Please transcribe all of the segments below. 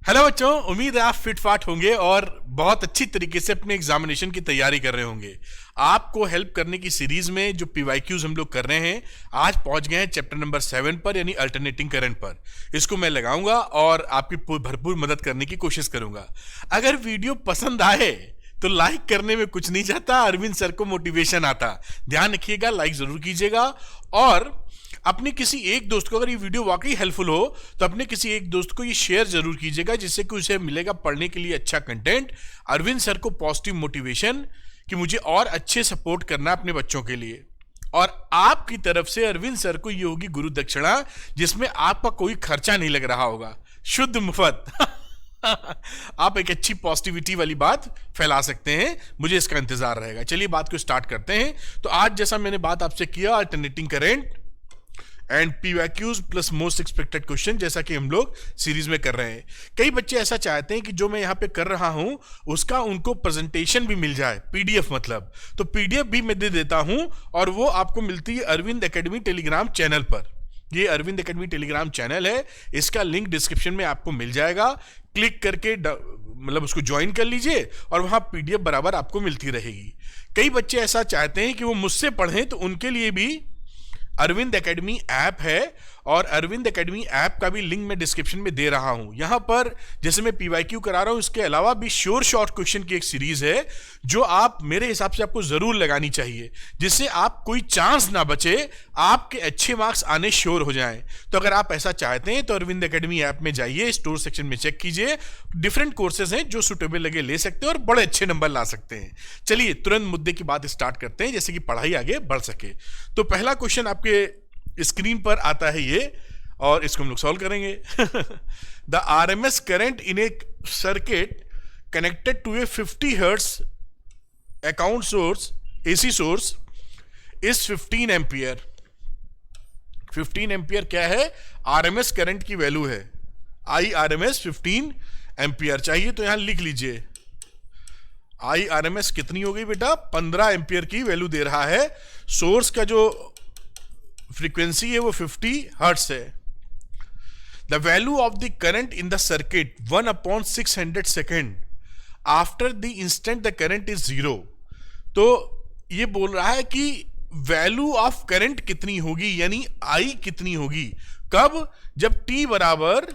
Hello बच्चों, उम्मीद है आप फिट फाट होंगे और बहुत अच्छी तरीके से अपने एग्जामिनेशन की तैयारी कर रहे होंगे। आपको हेल्प करने की सीरीज में जो पीवाईक्यूज हम लोग कर रहे हैं, आज पहुंच गए हैं चैप्टर नंबर 7 पर, यानी अल्टरनेटिंग करंट पर। इसको मैं लगाऊंगा और आपकी भरपूर मदद करने की कोशिश करूंगा। अगर वीडियो पसंद आए तो लाइक करने में कुछ नहीं जाता, अरविंद सर को मोटिवेशन आता। ध्यान रखिएगा, लाइक जरूर कीजिएगा और अपने किसी एक दोस्त को, अगर ये वीडियो वाकई हेल्पफुल हो तो अपने किसी एक दोस्त को ये शेयर जरूर कीजिएगा, जिससे कि उसे मिलेगा पढ़ने के लिए अच्छा कंटेंट, अरविंद सर को पॉजिटिव मोटिवेशन कि मुझे और अच्छे सपोर्ट करना अपने बच्चों के लिए। और आपकी तरफ से अरविंद सर को ये होगी गुरु दक्षिणा, जिसमें आपका कोई खर्चा नहीं लग रहा होगा, शुद्ध मुफ्त। आप एक अच्छी पॉजिटिविटी वाली बात फैला सकते हैं, मुझे इसका इंतजार रहेगा। चलिए बात को स्टार्ट करते हैं। तो आज जैसा मैंने बात आपसे किया, alternating current and PYQs plus most expected question, जैसा कि हम लोग सीरीज में कर रहे हैं। कई बच्चे ऐसा चाहते हैं कि जो मैं यहाँ पे कर रहा हूं उसका उनको प्रेजेंटेशन भी मिल जाए, पीडीएफ मतलब। तो पीडीएफ भी मैं दे देता हूं और वो आपको मिलती है अरविंद एकेडमी टेलीग्राम चैनल पर। ये अरविंद एकेडमी टेलीग्राम चैनल है, इसका लिंक डिस्क्रिप्शन में आपको मिल जाएगा। क्लिक करके मतलब उसको ज्वाइन कर लीजिए और वहां पीडीएफ बराबर आपको मिलती रहेगी। कई बच्चे ऐसा चाहते हैं कि वो मुझसे पढ़ें, तो उनके लिए भी अरविंद एकेडमी ऐप है और अरविंद एकेडमी ऐप का भी लिंक मैं डिस्क्रिप्शन में दे रहा हूं। यहां पर जैसे मैं पीवाईक्यू करा रहा हूं, इसके अलावा भी श्योर शॉर्ट क्वेश्चन की एक सीरीज है जो आप मेरे हिसाब से आपको जरूर लगानी चाहिए, जिससे आप कोई चांस ना बचे, आपके अच्छे मार्क्स आने श्योर हो जाएं। तो अगर आप ऐसा चाहते हैं तो अरविंद एकेडमी ऐप में जाइए, स्टोर सेक्शन में चेक कीजिए, डिफरेंट कोर्सेज हैं जो सुटेबल लगे ले सकते हैं और बड़े अच्छे नंबर ला सकते हैं। चलिए तुरंत मुद्दे की बात स्टार्ट करते हैं, जैसे कि पढ़ाई आगे बढ़ सके। तो पहला क्वेश्चन आपके स्क्रीन पर आता है ये, और इसको हम लोग सॉल्व करेंगे। The RMS current in a circuit connected to a 50 hertz account source, AC source, is 15 ampere. 15 ampere क्या है? आरएमएस करंट की वैल्यू है। आई आरएमएस 15 एम्पियर चाहिए, तो यहां लिख लीजिए आई आरएमएस कितनी हो गई बेटा? 15 एम्पियर की वैल्यू दे रहा है। सोर्स का जो फ्रीक्वेंसी है वो 50 हर्ट्ज है। The value of the current in the circuit 1/600 second after the instant the current is 0। तो ये बोल रहा है कि वैल्यू ऑफ करंट कितनी होगी, यानी आई कितनी होगी, कब? जब t बराबर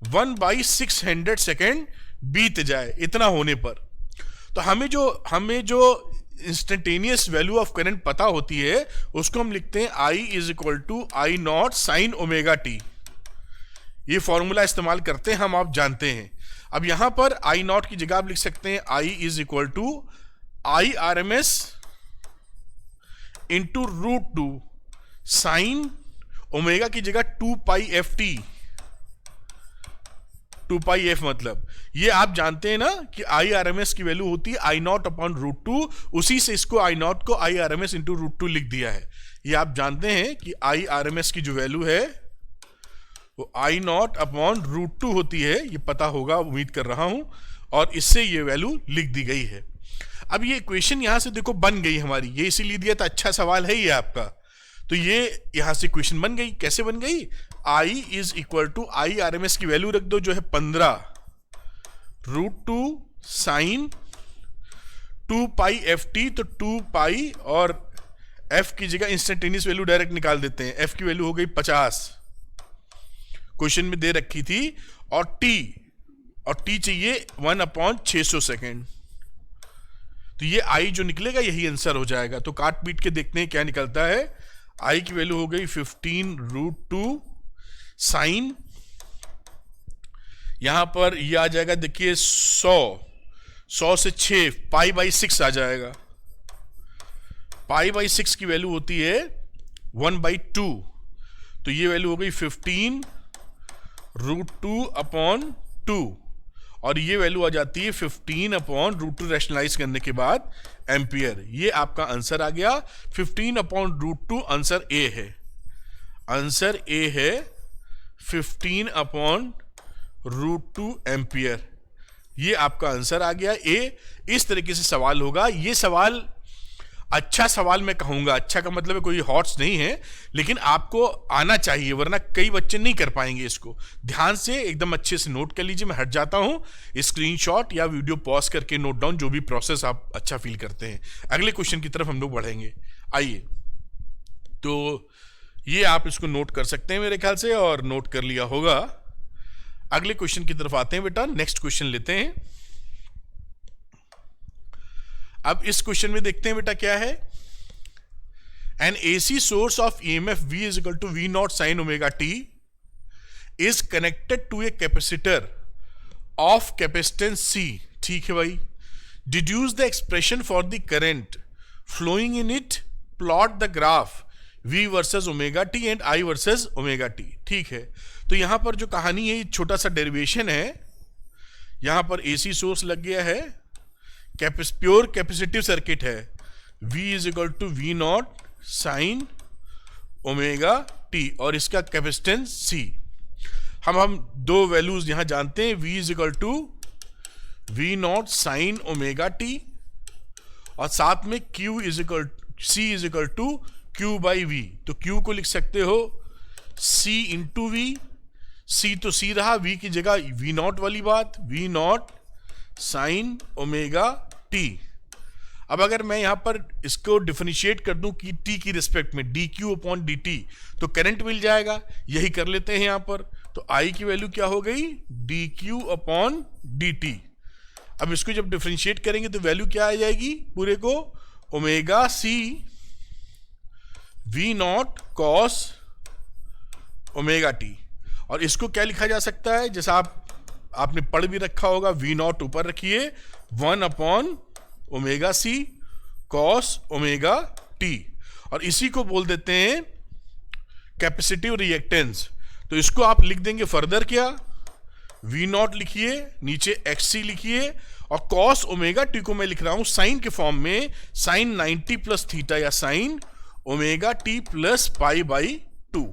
1/600 सेकेंड बीत जाए, इतना होने पर। तो हमें जो इंस्टेंटेनियस वैल्यू ऑफ करंट पता होती है, उसको हम लिखते हैं I is equal to I not sine omega t. ये फॉर्मूला इस्तेमाल करते हैं हम, आप जानते हैं। अब यहां पर आई नॉट की जगह आप लिख सकते हैं I is equal to I R M S into √2 sine omega की जगह 2π/ft। 2π/f मतलब ये आप जानते हैं ना कि आई आर एम एस की वैल्यू होती है आई नॉट अपॉन √2, उसी से इसको आई नॉट को I R M S into √2 लिख दिया है। ये आप जानते हैं कि आई आर एम एस की जो वैल्यू है वो आई नॉट अपॉन √2 होती है, ये पता होगा, उम्मीद कर रहा हूं, और इससे ये वैल्यू लिख दी गई है। अब ये इक्वेशन यहां से देखो बन गई हमारी, ये इसीलिए दिया था, अच्छा सवाल है ये आपका। तो ये यहां से इक्वेशन बन गई। कैसे बन गई? I is equal to I R M S की वैल्यू रख दो जो है 15 √2 साइन 2π/ft। तो 2π और f की जगह इंस्टेंटेनियस वैल्यू डायरेक्ट निकाल देते हैं। f की वैल्यू हो गई 50, क्वेश्चन में दे रखी थी, और t चाहिए 1/600 सेकेंड। तो ये i जो निकलेगा यही आंसर हो जाएगा। तो काट पीट के देखते हैं क्या निकलता है। i की वैल्यू हो गई 15 √2 साइन, यहां पर ये आ जाएगा, देखिए 100 से 6 π/6 आ जाएगा। π/6 की वैल्यू होती है 1/2, तो ये वैल्यू हो गई 15 √2/2, और ये वैल्यू आ जाती है 15/√2 रैशनलाइज करने के बाद एम्पियर। ये आपका आंसर आ गया 15/√2। आंसर ए है, आंसर ए है 15/√2 एम्पियर। ये आपका आंसर आ गया ए। इस तरीके से सवाल होगा। ये सवाल अच्छा सवाल मैं कहूंगा, अच्छा का मतलब है कोई हॉट्स नहीं है, लेकिन आपको आना चाहिए, वरना कई बच्चे नहीं कर पाएंगे इसको। ध्यान से एकदम अच्छे से नोट कर लीजिए। मैं हट जाता हूं, स्क्रीनशॉट या वीडियो पॉज करके नोट डाउन, जो भी प्रोसेस आप अच्छा फील करते हैं। अगले क्वेश्चन की तरफ हम लोग बढ़ेंगे। आइए, तो ये आप इसको नोट कर सकते हैं मेरे ख्याल से, और नोट कर लिया होगा। अगले क्वेश्चन की तरफ आते हैं बेटा, नेक्स्ट क्वेश्चन लेते हैं। अब इस क्वेश्चन में देखते हैं बेटा क्या है। An AC source of EMF V is equal to V not sine omega t is connected to a capacitor of capacitance C। ठीक है भाई, deduce the expression for the current flowing in it, plot the graph V versus omega t and I versus omega t. ठीक है, तो यहां पर जो कहानी है, छोटा सा डेरिवेशन है। यहां पर एसी सोर्स लग गया है, प्योर कैपेसिटिव सर्किट है, V is equal to V not sine omega t, और इसका कैपेसिटेंस C। हम दो वैल्यूज यहां जानते हैं, V is equal to V not sine omega t, और साथ में Q is equal C is equal to Q by V। तो Q को लिख सकते हो C इंटू V, C तो C रहा, V की जगह V नॉट वाली बात, V not sine omega T. अब अगर मैं यहां पर इसको डिफरेंशिएट कर दूं कि टी की रिस्पेक्ट में, D Q upon D T, तो करंट मिल जाएगा। यही कर लेते हैं यहां पर। तो आई की वैल्यू क्या हो गई, D Q upon D T. अब इसको जब डिफरेंशिएट करेंगे तो वैल्यू क्या आ जाएगी पूरे को, omega C V not cos omega t. और इसको क्या लिखा जा सकता है, जैसा आपने पढ़ भी रखा होगा, वी नॉट ऊपर रखिए, 1 upon omega C cos omega t, और इसी को बोल देते हैं कैपेसिटिव रिएक्टेंस। तो इसको आप लिख देंगे फर्दर क्या, वी नॉट लिखिए, नीचे एक्स सी लिखिए, और कॉस ओमेगा टी को मैं लिख रहा हूं साइन के फॉर्म में, साइन 90 प्लस थीटा, या sign omega T plus pi by 2।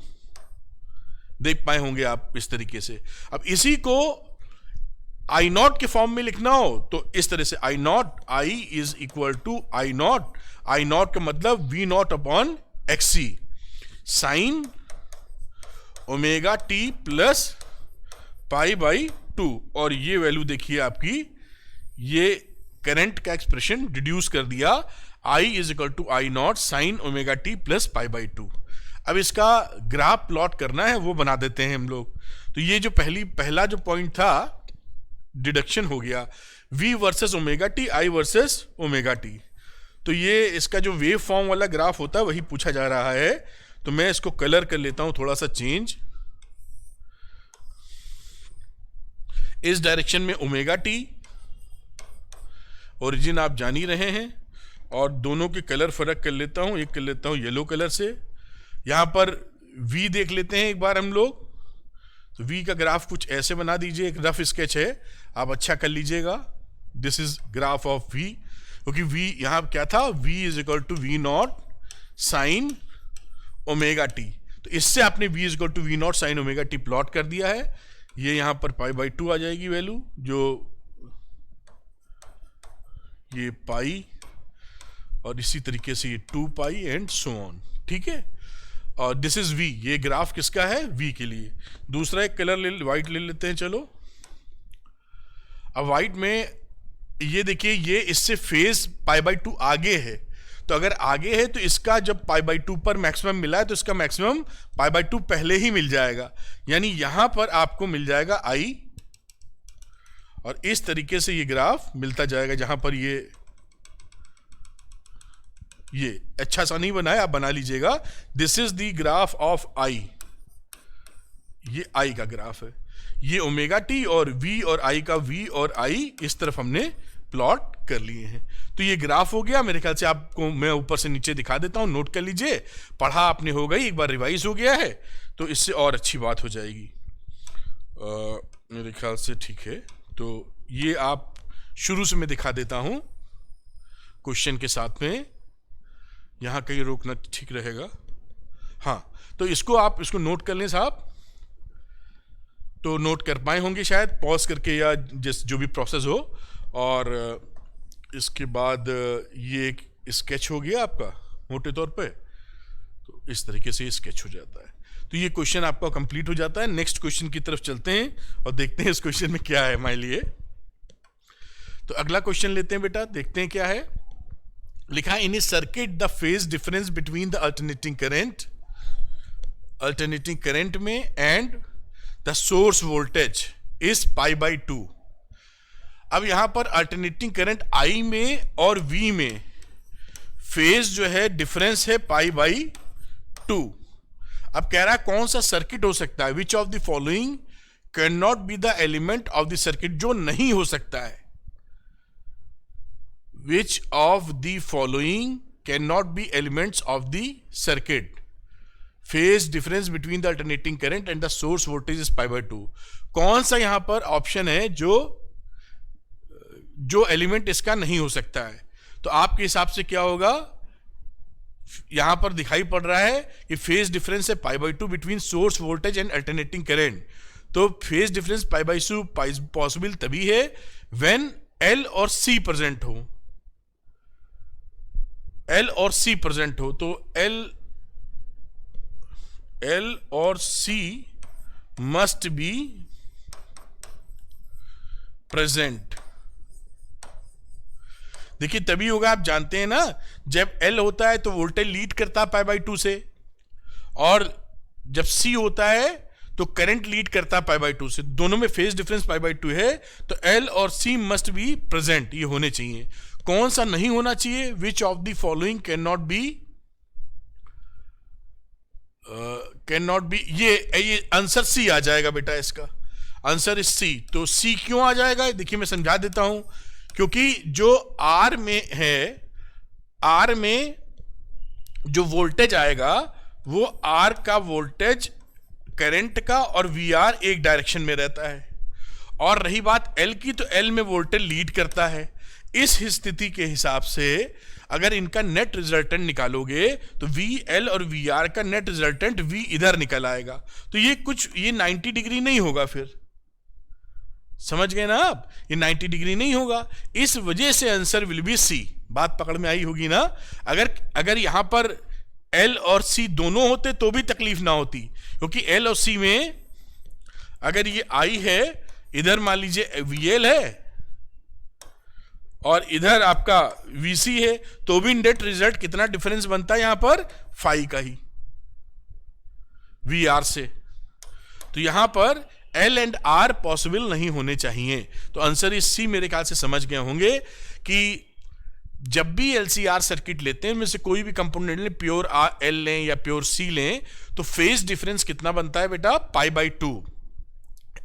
देख पाए होंगे आप इस तरीके से। अब इसी को आई नॉट के फॉर्म में लिखना हो तो इस तरह से, I naught, I is equal to I naught, I naught का मतलब V not upon X C, sine omega T plus pi by 2। और ये वैल्यू देखिए आपकी, ये करंट का एक्सप्रेशन डिड्यूस कर दिया, I is equal to I not sine omega T plus pi by 2। अब इसका ग्राफ प्लॉट करना है, वो बना देते हैं हम लोग। तो ये जो पहला जो पॉइंट था, डिडक्शन हो गया, V versus omega T, I versus omega T. तो ये इसका जो वेव फॉर्म वाला ग्राफ होता है वही पूछा जा रहा है। तो मैं इसको कलर कर लेता हूं थोड़ा सा चेंज। इस डायरेक्शन में ओमेगा टी, ओरिजिन आप जान ही रहे हैं, और दोनों के कलर फर्क कर लेता हूं। एक कर लेता हूं येलो कलर से। यहां पर V देख लेते हैं एक बार हम लोग। तो V का ग्राफ कुछ ऐसे बना दीजिए, एक रफ स्केच है, आप अच्छा कर लीजिएगा। This is graph of V, क्योंकि V यहां क्या था, V is equal to V not sine omega T. तो इससे आपने V is equal to V not sine omega t plot कर दिया है। ये यहां पर पाई बाई 2 आ जाएगी वैल्यू, जो ये पाई, और इसी तरीके से ये 2 पाई एंड सो ऑन। ठीक है, और दिस इज V। ये ग्राफ किसका है, V के लिए। दूसरा एक कलर व्हाइट ले लेते हैं। चलो, अब व्हाइट में ये देखिए, ये इससे फेज पाई बाई 2 आगे है। तो अगर आगे है तो इसका जब पाई बाई 2 पर मैक्सिमम मिला है तो इसका मैक्सिमम पाई बाई 2 पहले ही मिल जाएगा, यानी यहां पर आपको मिल जाएगा I, और इस तरीके से ये ग्राफ मिलता जाएगा। जहां पर ये अच्छा सा नहीं बनाया, आप बना लीजिएगा। This is the graph of I, ये I का ग्राफ है। ये ओमेगा टी और V और I का V और I इस तरफ हमने प्लॉट कर लिए हैं। तो ये ग्राफ हो गया। मेरे ख्याल से आपको मैं ऊपर से नीचे दिखा देता हूं, नोट कर लीजिए। पढ़ा आपने हो गई, एक बार रिवाइज हो गया है तो इससे और अच्छी बात हो जाएगी मेरे ख्याल से। ठीक है, तो ये आप शुरू से मैं दिखा देता हूं क्वेश्चन के साथ में, यहां कहीं रोकना ठीक रहेगा। हाँ, तो इसको नोट कर लें साहब। तो नोट कर पाए होंगे शायद, पॉज करके या जो भी प्रोसेस हो। और इसके बाद ये स्केच हो गया आपका मोटे तौर पे, तो इस तरीके से स्केच हो जाता है। तो ये क्वेश्चन आपका कंप्लीट हो जाता है। नेक्स्ट क्वेश्चन की तरफ चलते हैं और देखते हैं इस क्वेश्चन में क्या है हमारे लिए। तो अगला क्वेश्चन लेते हैं बेटा, देखते हैं क्या है। लिखा है in a circuit the phase difference between the alternating current में and the source voltage is π/2। अब यहां पर अल्टरनेटिंग करंट I में और V में फेज जो है डिफरेंस है π/2। अब कह रहा है कौन सा सर्किट हो सकता है, which of the following can not be the element of the circuit, जो नहीं हो सकता है, which of the following can not be elements of the circuit, phase difference between the alternating current and the source voltage is π/2। कौन सा यहां पर option है जो एलिमेंट इसका नहीं हो सकता है। तो आपके हिसाब से क्या होगा, यहां पर दिखाई पड़ रहा है कि फेज डिफरेंस है π/2 between source voltage and alternating current. तो फेज डिफरेंस π/2 पॉसिबल तभी है व्हेन L और C प्रेजेंट हो, L और C प्रेजेंट हो। तो L और C मस्ट बी प्रेजेंट। देखिए तभी होगा, आप जानते हैं ना, जब L होता है तो वोल्टेज लीड करता है π/2 से, और जब C होता है तो करंट लीड करता है π/2 से। दोनों में फेज डिफरेंस π/2 है, तो L और C मस्ट बी प्रेजेंट, ये होने चाहिए। कौन सा नहीं होना चाहिए, विच of the following can not B, ये आंसर C आ जाएगा बेटा, इसका आंसर इज C। तो C क्यों आ जाएगा, देखिए मैं समझा देता हूं। क्योंकि जो R में है, R में जो वोल्टेज आएगा वो R का वोल्टेज करंट का और VR एक डायरेक्शन में रहता है, और रही बात L की, तो L में वोल्टेज लीड करता है। इस स्थिति के हिसाब से अगर इनका नेट रिजल्टेंट निकालोगे तो VL और VR का नेट रिजल्टेंट V इधर निकल आएगा। तो ये 90 डिग्री नहीं होगा, फिर समझ गए ना आप, ये 90 डिग्री नहीं होगा। इस वजह से आंसर विल बी C। बात पकड़ में आई होगी ना। अगर यहां पर L और C दोनों होते तो भी तकलीफ ना होती, क्योंकि L और C में अगर ये I है, इधर मान लीजिए VL है और इधर आपका VC है, तो भी नेट रिजल्ट कितना डिफरेंस बनता है यहां पर, फाई का ही VR से। तो यहां पर L एंड R पॉसिबल नहीं होने चाहिए। तो आंसर इस C मेरे ख्याल से समझ गए होंगे कि जब भी LCR सर्किट लेते हैं, में से कोई भी कंपोनेंट लें, प्योर L लें या प्योर C लें, तो फेज डिफरेंस कितना बनता है बेटा, π/2।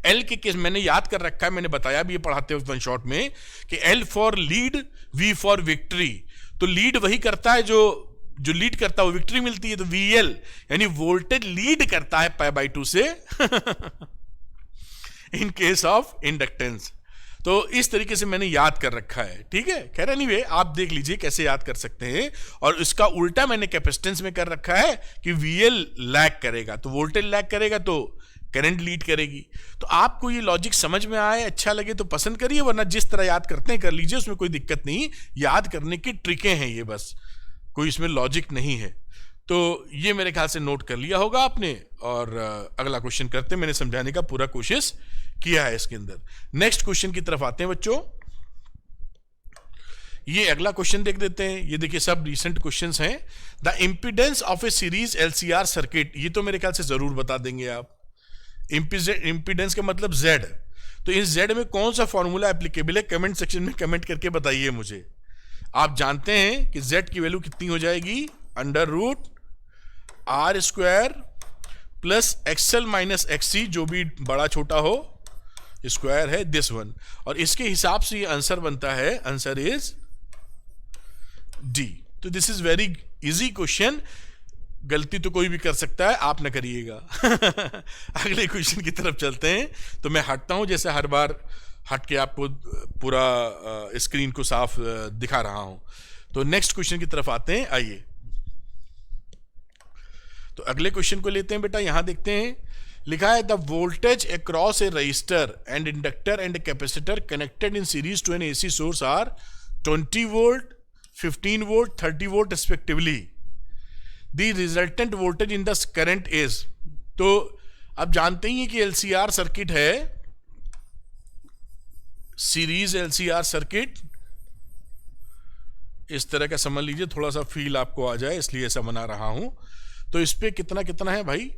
L के केस मैंने याद कर रखा है, मैंने बताया भी ये पढ़ाते हुए वन शॉट में कि L for lead, V for victory. तो लीड वही करता है जो लीड करता है वो विक्ट्री मिलती है। तो VL यानी वोल्टेज लीड करता है π/2 से इन केस ऑफ इंडक्टेंस। तो इस तरीके से मैंने याद कर रखा है, ठीक है। खैर एनीवे आप देख लीजिए कैसे याद कर सकते हैं। और इसका उल्टा मैंने कैपेसिटेंस में कर रखा है कि VL लैग करेगा, तो वोल्टेज लैग करेगा तो करंट लीड करेगी। तो आपको ये लॉजिक समझ में आए, अच्छा लगे तो पसंद करिए, वरना जिस तरह याद करते हैं कर लीजिए, उसमें कोई दिक्कत नहीं। याद करने की ट्रिकें हैं ये, बस कोई इसमें लॉजिक नहीं है। तो ये मेरे ख्याल से नोट कर लिया होगा आपने। और अगला क्वेश्चन करते हैं, मैंने समझाने का पूरा कोशिश किया है इसके अंदर। नेक्स्ट क्वेश्चन की तरफ आते हैं बच्चों। ये अगला क्वेश्चन देख देते हैं। ये देखिए सब रिसेंट क्वेश्चंस हैं। The impedance of a series LCR circuit, ये तो मेरे ख्याल से जरूर बता देंगे आप। इंपीडेंस का मतलब Z। तो इस Z में कौन सा फॉर्मूला एप्लीकेबल है, कमेंट सेक्शन में कमेंट करके बताइए मुझे। आप जानते हैं कि Z की वैल्यू कितनी हो जाएगी, √R² plus XL minus XC, जो भी बड़ा छोटा हो, स्क्वायर है दिस वन। और इसके हिसाब से ये आंसर बनता है, आंसर इज D। तो this is very easy question, गलती तो कोई भी कर सकता है, आप ना करिएगा। अगले क्वेश्चन की तरफ चलते हैं। तो मैं हटता हूं, जैसे हर बार हट के आपको पूरा स्क्रीन को साफ दिखा रहा हूं। तो नेक्स्ट क्वेश्चन की तरफ आते हैं, आइए। तो अगले क्वेश्चन को लेते हैं बेटा, यहां देखते हैं। लिखा है the voltage across a resistor and inductor and capacitor connected in series to an AC source are 20 volt, 15 volt 30 volt respectively, the resultant voltage in the current is. तो अब जानते ही हैं कि एलसीआर सर्किट है, सीरीज एलसीआर सर्किट, इस तरह का समझ लीजिए, थोड़ा सा फील आपको आ जाए इसलिए ऐसा बना रहा हूं। तो इस पे कितना कितना है भाई,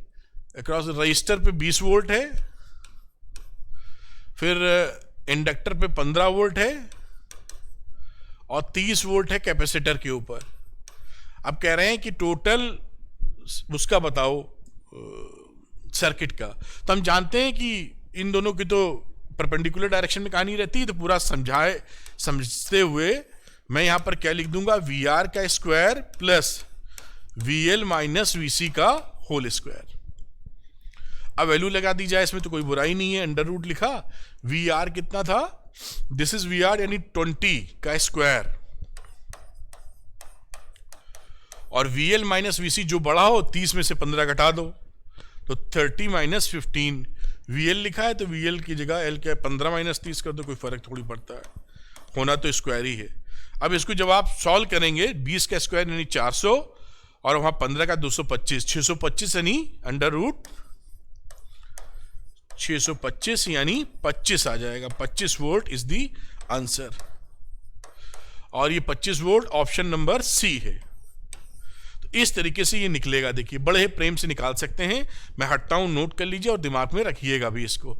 अक्रॉस रजिस्टर पे 20 वोल्ट है, फिर इंडक्टर पे 15 वोल्ट है और 30 वोल्ट है कैपेसिटर के ऊपर। अब कह रहे हैं कि टोटल उसका बताओ सर्किट का। तो हम जानते हैं कि इन दोनों की तो परपेंडिकुलर डायरेक्शन में कहानी रहती है, तो पूरा समझते हुए मैं यहां पर क्या लिख दूंगा, वी आर का square plus V L minus V C का होल स्क्वायर। अब वैल्यू लगा दी जाए, इसमें तो कोई बुराई नहीं है, अंडर रूट लिखा, वी आर कितना था, दिस इज वी आर यानी 20 का स्क्वायर, और वी एल माइनस वी सी जो बड़ा हो 30 में से 15 घटा दो, तो 30 माइनस 15, वी एल लिखा है तो वी एल की जगह एल क्या है 15 माइनस 30 कर दो, कोई फर्क थोड़ी पड़ता है, होना तो स्क्वायर ही है। अब इसको जब आप सॉल्व करेंगे, 20 का स्क्वायर यानी 400 और वहां 15 का 225, 625 यानी अंडर रूट 625 यानी 25 आ जाएगा। 25 वोल्ट इज दी आंसर, और ये 25 वोल्ट ऑप्शन नंबर सी है। तो इस तरीके से ये निकलेगा, देखिए बड़े प्रेम से निकाल सकते हैं। मैं हटता हूं, नोट कर लीजिए और दिमाग में रखिएगा भी इसको।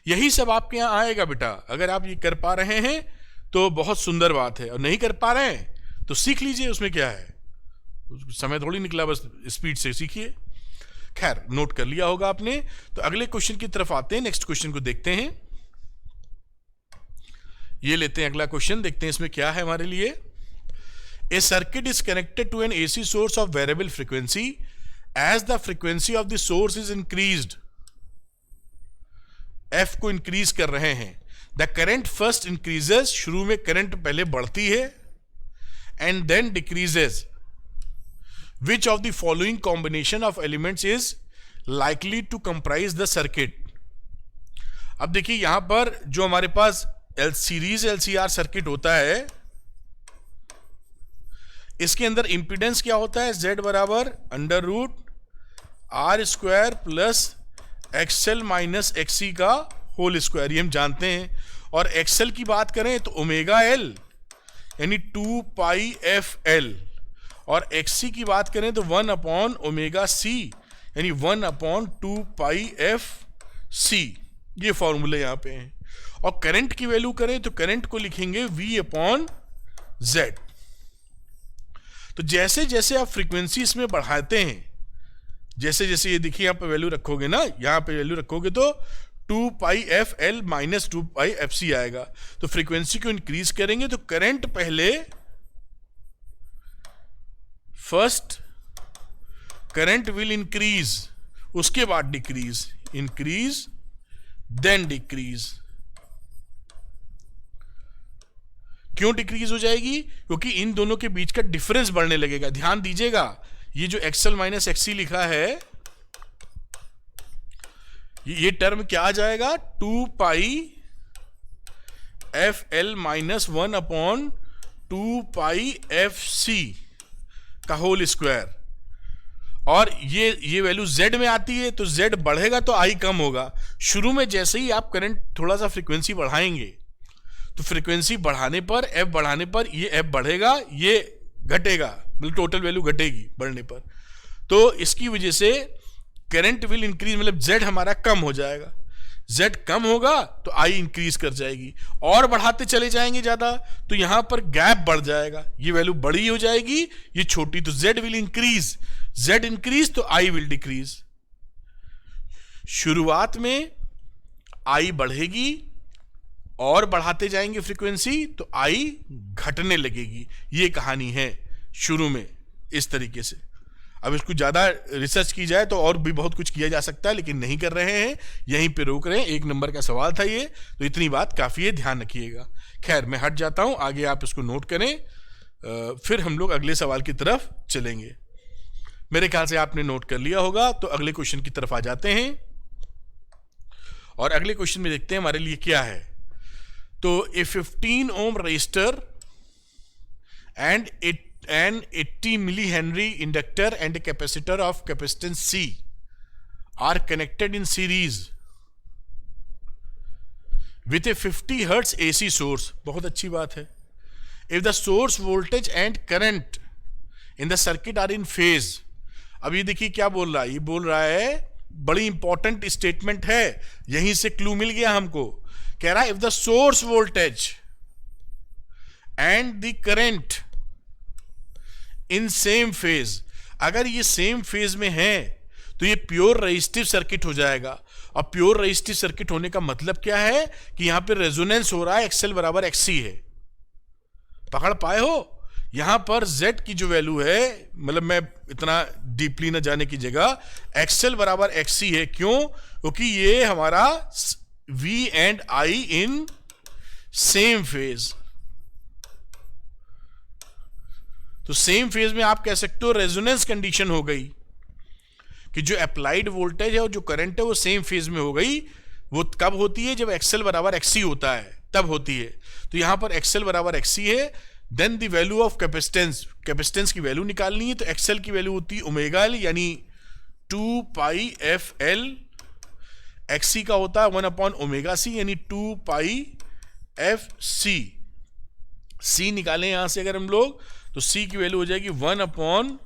यही सब आपके यहां आएगा बेटा, अगर आप ये कर पा रहे हैं तो बहुत सुंदर बात है, और नहीं कर पा रहे हैं तो सीख लीजिए, उसमें क्या है, समय थोड़ी निकला, बस स्पीड से सीखिए। खैर नोट कर लिया होगा आपने। तो अगले क्वेश्चन की तरफ आते हैं, नेक्स्ट क्वेश्चन को देखते हैं। ये लेते हैं अगला क्वेश्चन, देखते हैं इसमें क्या है हमारे लिए। A circuit is connected to an AC source of variable frequency, as the frequency of the source is increased, F को इंक्रीज कर रहे हैं, द करंट फर्स्ट इंक्रीजेस, शुरू में करंट पहले बढ़ती है, and then decreases, which of the following combination of elements is likely to comprise the circuit। अब देखिए यहां पर जो हमारे पास सीरीज एलसीआर सर्किट होता है, इसके अंदर इंपीडेंस क्या होता है, Z बराबर under root R square plus XL minus XC का होल स्क्वायर, ये हम जानते हैं। और एक्सएल की बात करें तो ओमेगा एल यानी 2 पाई एफ एल, और एक्सी की बात करें तो 1 अपॉन ओमेगा सी यानी 1 अपॉन 2 पाई एफ सी, ये फॉर्मूले यहां पे हैं। और करंट की वैल्यू करें तो करंट को लिखेंगे V अपॉन जेड। तो जैसे जैसे आप फ्रीक्वेंसी इसमें बढ़ाते हैं, जैसे जैसे ये देखिए यहां पे वैल्यू रखोगे ना, यहां पे वैल्यू रखोगे तो 2 पाई एफ एल माइनस 2 पाई एफ सी आएगा। तो फ्रीक्वेंसी को इंक्रीज करेंगे तो करंट पहले फर्स्ट करंट विल इंक्रीज, उसके बाद डिक्रीज, इंक्रीज देन डिक्रीज। क्यों डिक्रीज हो जाएगी, क्योंकि इन दोनों के बीच का डिफरेंस बढ़ने लगेगा। ध्यान दीजिएगा, ये जो एक्सएल माइनस एक्सी लिखा है, ये टर्म क्या आ जाएगा, 2 पाई एफ एल माइनस 1 अपॉन 2 पाई एफ सी का होल स्क्वायर। और ये वैल्यू Z में आती है, तो Z बढ़ेगा तो I कम होगा। शुरू में जैसे ही आप करंट थोड़ा सा फ्रीक्वेंसी बढ़ाएंगे, तो फ्रीक्वेंसी बढ़ाने पर F बढ़ाने पर ये F बढ़ेगा, ये घटेगा, मतलब टोटल वैल्यू घटेगी बढ़ने पर। तो इसकी वजह से करंट विल इंक्रीज, मतलब Z हमारा कम हो जाएगा। Z कम होगा तो I इंक्रीज कर जाएगी, और बढ़ाते चले जाएंगे ज्यादा तो यहां पर गैप बढ़ जाएगा, ये वैल्यू बड़ी हो जाएगी, ये छोटी, तो Z will increase, Z increase तो I विल डिक्रीज। शुरुआत में I बढ़ेगी और बढ़ाते जाएंगे फ्रीक्वेंसी तो I घटने लगेगी, ये कहानी है शुरू में इस तरीके से। अब इसको ज्यादा रिसर्च की जाए तो और भी बहुत कुछ किया जा सकता है, लेकिन नहीं कर रहे हैं, यहीं पे रोक रहे हैं। 1 नंबर का सवाल था ये, तो इतनी बात काफी है, ध्यान रखिएगा। खैर मैं हट जाता हूं, आगे आप इसको नोट करें, फिर हम लोग अगले सवाल की तरफ चलेंगे। मेरे ख्याल से आपने नोट कर लिया होगा, तो अगले क्वेश्चन की तरफ आ जाते हैं और अगले क्वेश्चन में देखते हैं हमारे लिए क्या है। तो ए 15 ohm resistor and an 80 millihenry inductor and a capacitor of capacitance C are connected in series with a 50 hertz AC source. बहुत अच्छी बात है. If the source voltage and current in the circuit are in phase. अब ये देखिए क्या बोल रहा है. ये बोल रहा है, बड़ी इंपॉर्टेंट स्टेटमेंट है, यहीं से क्लू मिल गया हमको. कह रहा है if the source voltage and the current in same phase, अगर ये सेम फेज में है तो ये प्योर रेजिस्टिव सर्किट हो जाएगा. और प्योर रेजिस्टिव सर्किट होने का मतलब क्या है कि यहां पे रेजोनेंस हो रहा है, XL बराबर XC है. पकड़ पाए हो? यहां पर Z की जो वैल्यू है, मतलब मैं इतना डीपली ना जाने की जगह, XL बराबर XC है. क्यों? क्योंकि ये हमारा V and I in same phase. तो सेम फेज में आप कह सकते हो रेजोनेंस कंडीशन हो गई कि जो अप्लाइड वोल्टेज है और जो करंट है वो सेम फेज में हो गई. वो कब होती है? जब XL बराबर XC होता है, तब होती है. तो यहां पर XL बराबर XC है. Then the value of capacitance, capacitance की वैल्यू निकालनी है. तो XL की वैल्यू होती है ओमेगा L, यानी 2 पाई FL. XC का होता है 1 अपॉन ओमेगा C, यानी 2 पाई FC. C निकालें यहां से अगर हम लोग, तो C की वैल्यू हो जाएगी 1 upon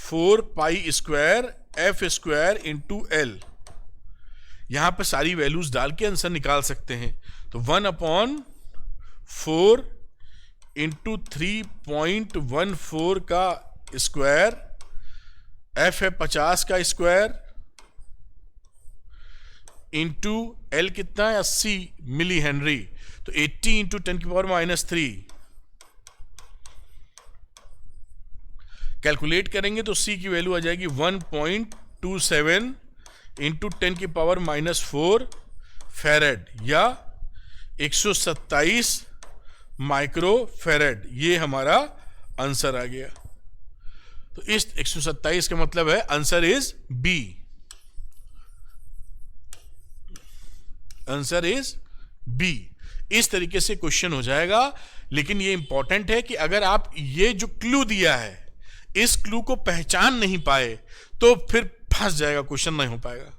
4 pi square F square into L. यहां पर सारी वैल्यूज डाल के आंसर निकाल सकते हैं. तो 1 अपॉन 4 इंटू 3.14 का स्क्वायर, F है 50 का स्क्वायर, इंटू L कितना है? 80 मिली हेनरी. तो 80 इंटू 10 की पावर -3 कैलकुलेट करेंगे तो C की वैल्यू आ जाएगी 1.27 इंटू 10 की पावर -4 फेरेड, या 127 माइक्रो फेरेड. ये हमारा आंसर आ गया. तो इस 127 का मतलब है answer is B. Answer is B. इस तरीके से क्वेश्चन हो जाएगा. लेकिन ये इंपॉर्टेंट है कि अगर आप ये जो क्लू दिया है, इस क्लू को पहचान नहीं पाए तो फिर फंस जाएगा, क्वेश्चन नहीं हो पाएगा.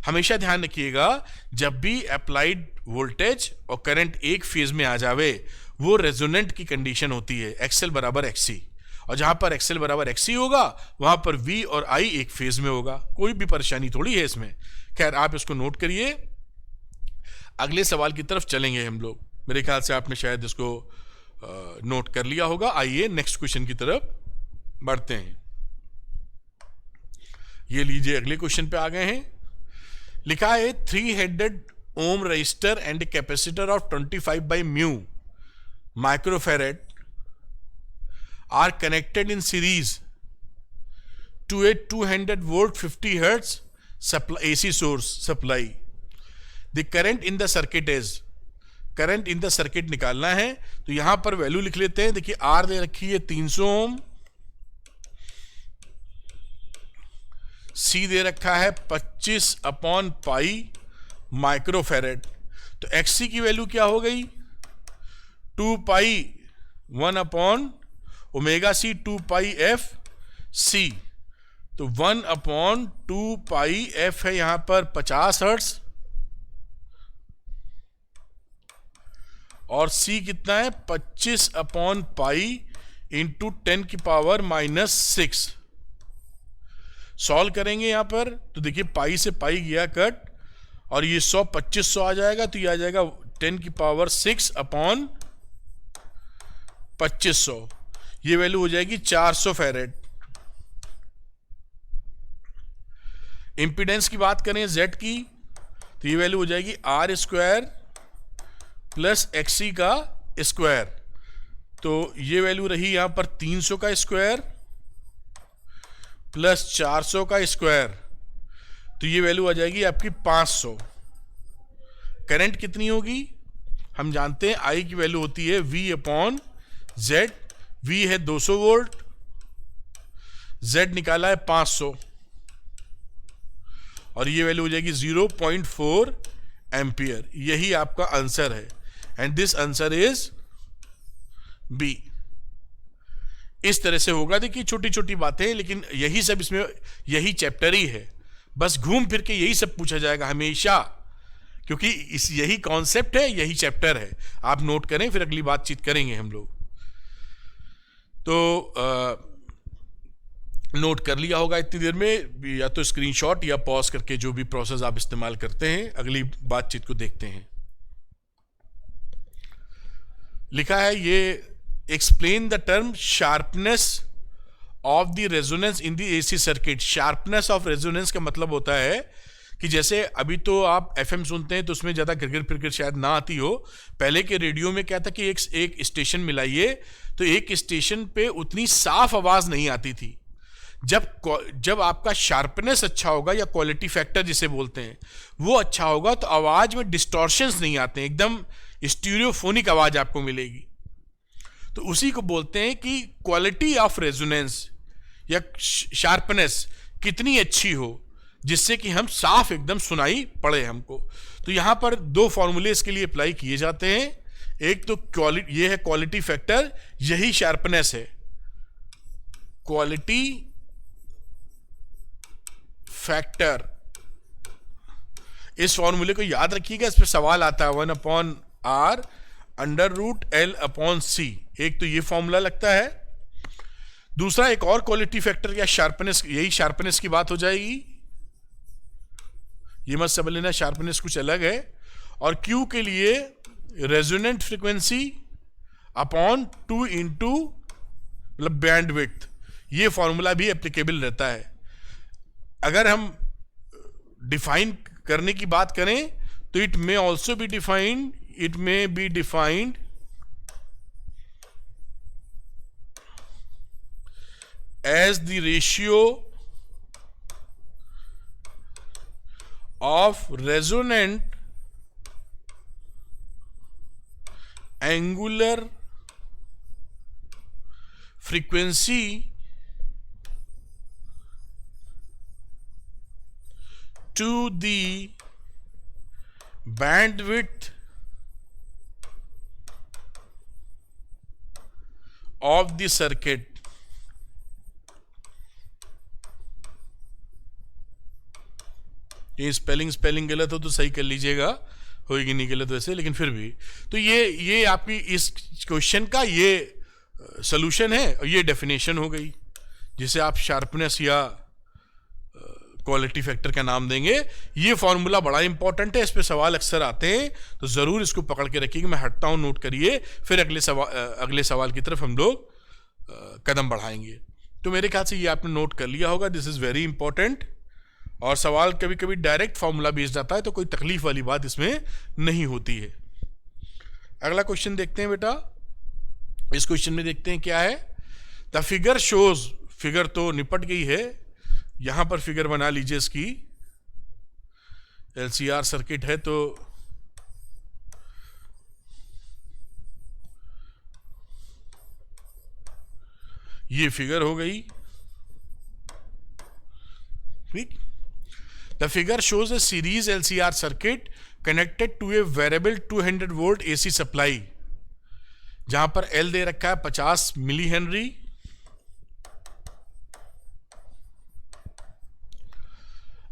हमेशा ध्यान रखिएगा, जब भी अप्लाइड वोल्टेज और करंट एक फेज में आ जावे, वो रेजोनेंट की कंडीशन होती है XL बराबर XC. और जहां पर XL बराबर XC होगा वहां पर V और I एक फेज में होगा. कोई भी परेशानी थोड़ी है इसमें. खैर, आप इसको नोट करिए. अगले सवाल की तरफ चलेंगे हम लोग. मेरे ख्याल से आपने शायद इसको नोट कर लिया होगा. आइए नेक्स्ट क्वेश्चन की तरफ बढ़ते हैं. ये लीजिए, अगले क्वेश्चन पे आ गए हैं. लिखा है 300 ohm resistor and capacitor of 25 by mu microfarad are connected in series to a 200 volt 50 hertz AC सोर्स supply. The current in the circuit is, current in the circuit निकालना है. तो यहां पर वैल्यू लिख लेते हैं. देखिए, R दे रखी है 300 ओम, C दे रखा है 25 अपॉन पाई माइक्रोफेरेड. तो XC की वैल्यू क्या हो गई? 2 पाई 1 upon omega C, 2 pi FC. तो 1 अपॉन 2 पाई F है यहां पर 50 हर्ट्ज, और C कितना है? 25 अपॉन पाई इंटू 10 की पावर -6. सॉल्व करेंगे यहां पर तो देखिए, पाई से पाई गया कट, और ये 100 2500 आ जाएगा. तो ये आ जाएगा 10 की पावर 6 अपॉन 2500. ये वैल्यू हो जाएगी 400 फेरेड. इंपीडेंस की बात करें Z की, तो ये वैल्यू हो जाएगी R स्क्वायर प्लस XC का स्क्वायर. तो ये वैल्यू रही यहां पर 300 का स्क्वायर प्लस 400 का स्क्वायर. तो ये वैल्यू आ जाएगी आपकी 500. करंट कितनी होगी? हम जानते हैं I की वैल्यू होती है V अपॉन Z. V है 200 वोल्ट, Z निकाला है 500, और ये वैल्यू हो जाएगी 0.4 एम्पियर. यही आपका आंसर है. And this answer is B. इस तरह से होगा। देखिए छोटी छोटी बातें, लेकिन यही सब इसमें, यही चैप्टर ही है, बस घूम फिर के यही सब पूछा जाएगा हमेशा, क्योंकि इस यही कॉन्सेप्ट है, यही चैप्टर है। आप नोट करें, फिर अगली बातचीत करेंगे हम लोग। तो नोट कर लिया होगा इतनी देर में, या तो स्क्रीनशॉट या पॉज करके, जो भी प्रोसेस आप इस्तेमाल करते हैं। अगली बातचीत को देखते हैं। लिखा है ये, explain the term sharpness of the resonance in the AC circuit. Sharpness of resonance का मतलब होता है कि जैसे अभी तो आप एफएम सुनते हैं तो उसमें ज़्यादा गिरगिर फिरगिर शायद ना आती हो। पहले के रेडियो में क्या था कि एक स्टेशन मिलाइए तो एक स्टेशन पे उतनी साफ आवाज़ नहीं आती थी। जब आपका शार्पनेस अच्छा होगा, या क्वालिटी फैक्टर जिसे बोलते हैं, वो अच्छा होगा, तो आवाज़ में डिस्टॉर्शंस नहीं आते हैं, एकदम स्टीरियोफोनिक आवाज़ आपको मिलेगी। तो उसी को बोलते हैं कि क्वालिटी ऑफ रेजोनेंस या शार्पनेस कितनी अच्छी हो, जिससे कि हम साफ एकदम सुनाई पड़े हमको। तो यहां पर दो फॉर्मूले इसके लिए अप्लाई किए जाते हैं। एक तो क्वालिटी, ये है क्वालिटी फैक्टर, यही शार्पनेस है। क्वालिटी फैक्टर, इस फॉर्मूले को याद रखिएगा, इस पर सवाल आता है 1/r √L/C। एक तो ये फॉर्मूला लगता है। दूसरा एक और क्वालिटी फैक्टर या शार्पनेस, यही शार्पनेस की बात हो जाएगी, ये मत समझ लेना शार्पनेस कुछ अलग है। और Q के लिए रेजोनेंट फ्रीक्वेंसी अपॉन 2 इंटू मतलब बैंडविड्थ, ये फॉर्मूला भी एप्लीकेबल रहता है। अगर हम डिफाइन करने की बात करें तो it may also be defined, it may be defined as the ratio of resonant angular frequency to the bandwidth of the circuit। ये स्पेलिंग गलत हो तो सही कर लीजिएगा, होगी नहीं गलत वैसे, लेकिन फिर भी। तो ये आपकी इस क्वेश्चन का ये सॉल्यूशन है, और ये डेफिनेशन हो गई, जिसे आप शार्पनेस या क्वालिटी फैक्टर का नाम देंगे। ये फॉर्मूला बड़ा इंपॉर्टेंट है, इस पे सवाल अक्सर आते हैं, तो ज़रूर इसको पकड़ के रखिएगा। मैं हटता हूँ, नोट करिए, फिर अगले सवाल की तरफ हम लोग कदम बढ़ाएंगे। तो मेरे ख्याल से ये आपने नोट कर लिया होगा, दिस इज़ वेरी इंपॉर्टेंट। और सवाल कभी कभी डायरेक्ट फॉर्मूला बेस्ड जाता है, तो कोई तकलीफ वाली बात इसमें नहीं होती है। अगला क्वेश्चन देखते हैं बेटा। इस क्वेश्चन में देखते हैं क्या है। द फिगर शोज, फिगर तो निपट गई है, यहां पर फिगर बना लीजिए इसकी। LCR सर्किट है तो ये फिगर हो गई, ठीक। The figure shows a series LCR circuit connected to a variable 200 volt AC supply, जहां पर L दे रखा है 50 मिली हेनरी,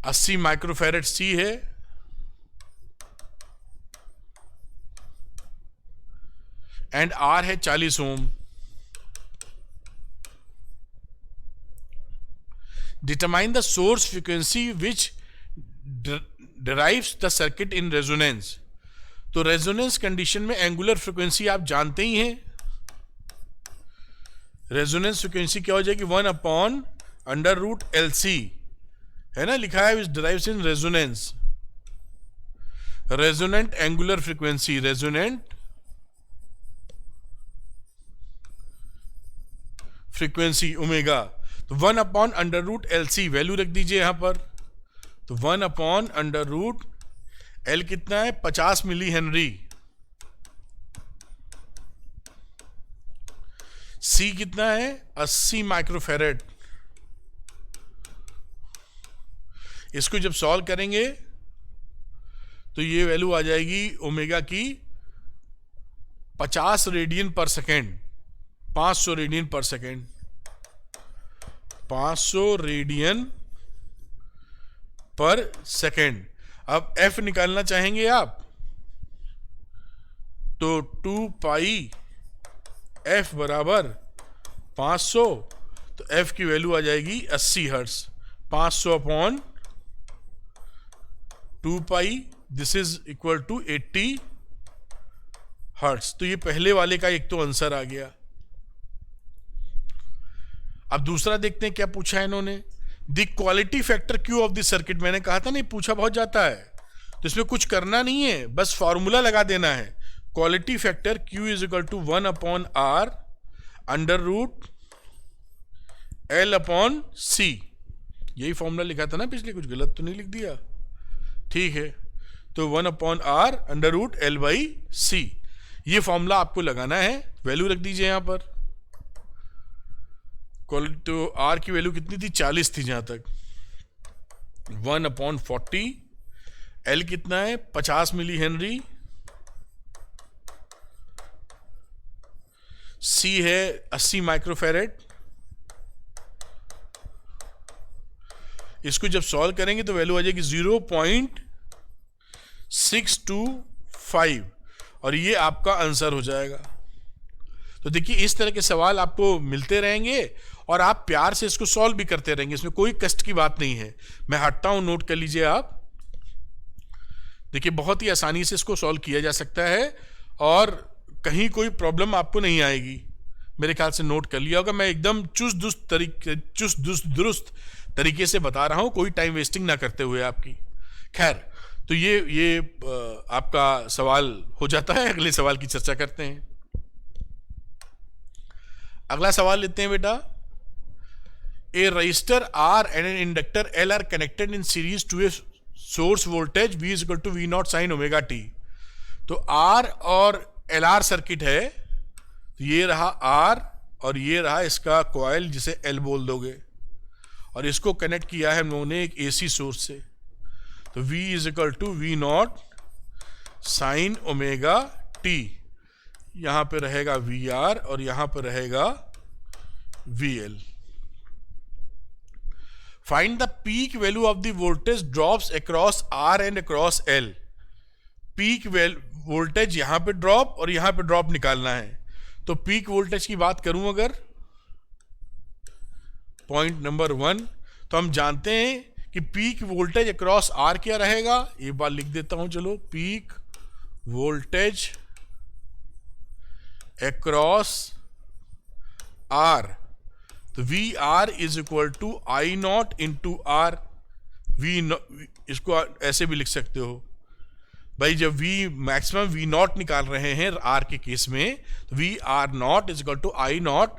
80 माइक्रोफैरेड C है, एंड R है 40 ओम। Determine the source frequency which derives the circuit in resonance। तो resonance condition में angular frequency आप जानते ही हैं। रेजोनेंस फ्रीक्वेंसी क्या हो जाएगी, 1/√LC है ना, लिखा है, derives in resonance. Resonant angular frequency, resonant frequency omega, तो 1/√LC वैल्यू रख दीजिए यहां पर। तो 1/√L कितना है, 50 मिली हेनरी, C कितना है, 80 माइक्रोफैरेड। इसको जब सॉल्व करेंगे तो ये वैल्यू आ जाएगी ओमेगा की 50 रेडियन पर सेकेंड, 500 रेडियन पर सेकेंड। 500 रेडियन पर सेकेंड। अब F निकालना चाहेंगे आप तो 2 पाई F बराबर 500, तो F की वैल्यू आ जाएगी 80 hertz. 500 upon 2 pi, this is equal to 80 hertz. तो ये पहले वाले का एक तो आंसर आ गया। अब दूसरा देखते हैं क्या पूछा है इन्होंने। The quality factor Q of the circuit, मैंने कहा था नहीं पूछा बहुत जाता है, तो इसमें कुछ करना नहीं है, बस फॉर्मूला लगा देना है। Quality factor Q is equal to 1 upon R under root L upon C। यही फॉर्मूला लिखा था ना पिछले, कुछ गलत तो नहीं लिख दिया? ठीक है, तो 1 upon R under root L by C, ये फॉर्मूला आपको लगाना है। वैल्यू रख दीजिए यहां पर। तो R की वैल्यू कितनी थी? 40 थी जहां तक। 1 अपॉन 40, L कितना है? 50 मिली हेनरी, C है 80 माइक्रोफेरेड। इसको जब सॉल्व करेंगे तो वैल्यू आ जाएगी 0.625 और ये आपका आंसर हो जाएगा। तो देखिए इस तरह के सवाल आपको मिलते रहेंगे और आप प्यार से इसको सॉल्व भी करते रहेंगे, इसमें कोई कष्ट की बात नहीं है। मैं हटता हूं, नोट कर लीजिए आप। देखिए बहुत ही आसानी से इसको सॉल्व किया जा सकता है और कहीं कोई प्रॉब्लम आपको नहीं आएगी। मेरे ख्याल से नोट कर लिया होगा। मैं एकदम चुस्त दुरुस्त तरीके से बता रहा हूं, कोई टाइम वेस्टिंग ना करते हुए आपकी। खैर, तो ये आपका सवाल हो जाता है। अगले सवाल की चर्चा करते हैं। अगला सवाल लेते हैं बेटा। A resistor R and an inductor L are connected in series to a source voltage V is equal to V not sine omega T. तो R और LR सर्किट है, तो ये रहा R और ये रहा इसका कॉइल जिसे L बोल दोगे, और इसको कनेक्ट किया है हम लोगों ने एक AC सोर्स से। तो V is equal to V not sine omega t. यहां पे रहेगा VR और यहां पे रहेगा VL। Find the peak value of the voltage drops across R and across L। Peak voltage यहां पे ड्रॉप और यहां पे ड्रॉप निकालना है। तो पीक वोल्टेज की बात करूं अगर, पॉइंट नंबर 1, तो हम जानते हैं कि पीक वोल्टेज अक्रॉस R क्या रहेगा। एक बार लिख देता हूं, चलो। पीक वोल्टेज अक्रॉस R, तो V R is equal to I not into R. इसको ऐसे भी लिख सकते हो भाई, जब वी मैक्सिमम वी नॉट निकाल रहे हैं आर के केस में, तो V R not is equal to I not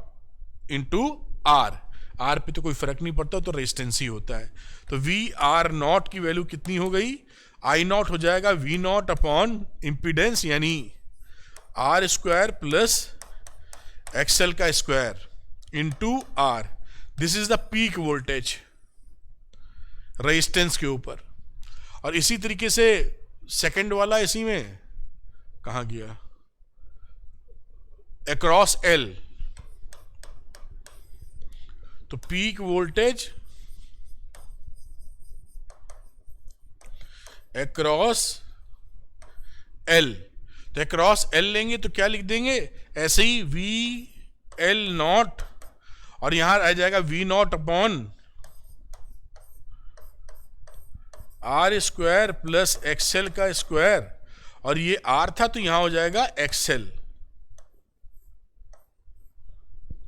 into R. R पे तो कोई फर्क नहीं पड़ता, तो रेजिस्टेंस ही होता है। तो वी आर नॉट की वैल्यू कितनी हो गई? आई नॉट हो जाएगा वी नॉट अपॉन इम्पीडेंस, यानी आर स्क्वायर प्लस एक्सएल का square into R. This is the peak voltage resistance के ऊपर। और इसी तरीके से सेकंड वाला इसी में कहां गया, अक्रॉस एल, तो पीक वोल्टेज अक्रॉस एल। तो अक्रॉस एल लेंगे तो क्या लिख देंगे, ऐसे ही वी एल नॉट, और यहां आ जाएगा V not upon R square plus XL का स्क्वायर, और ये आर था तो यहां हो जाएगा एक्सएल।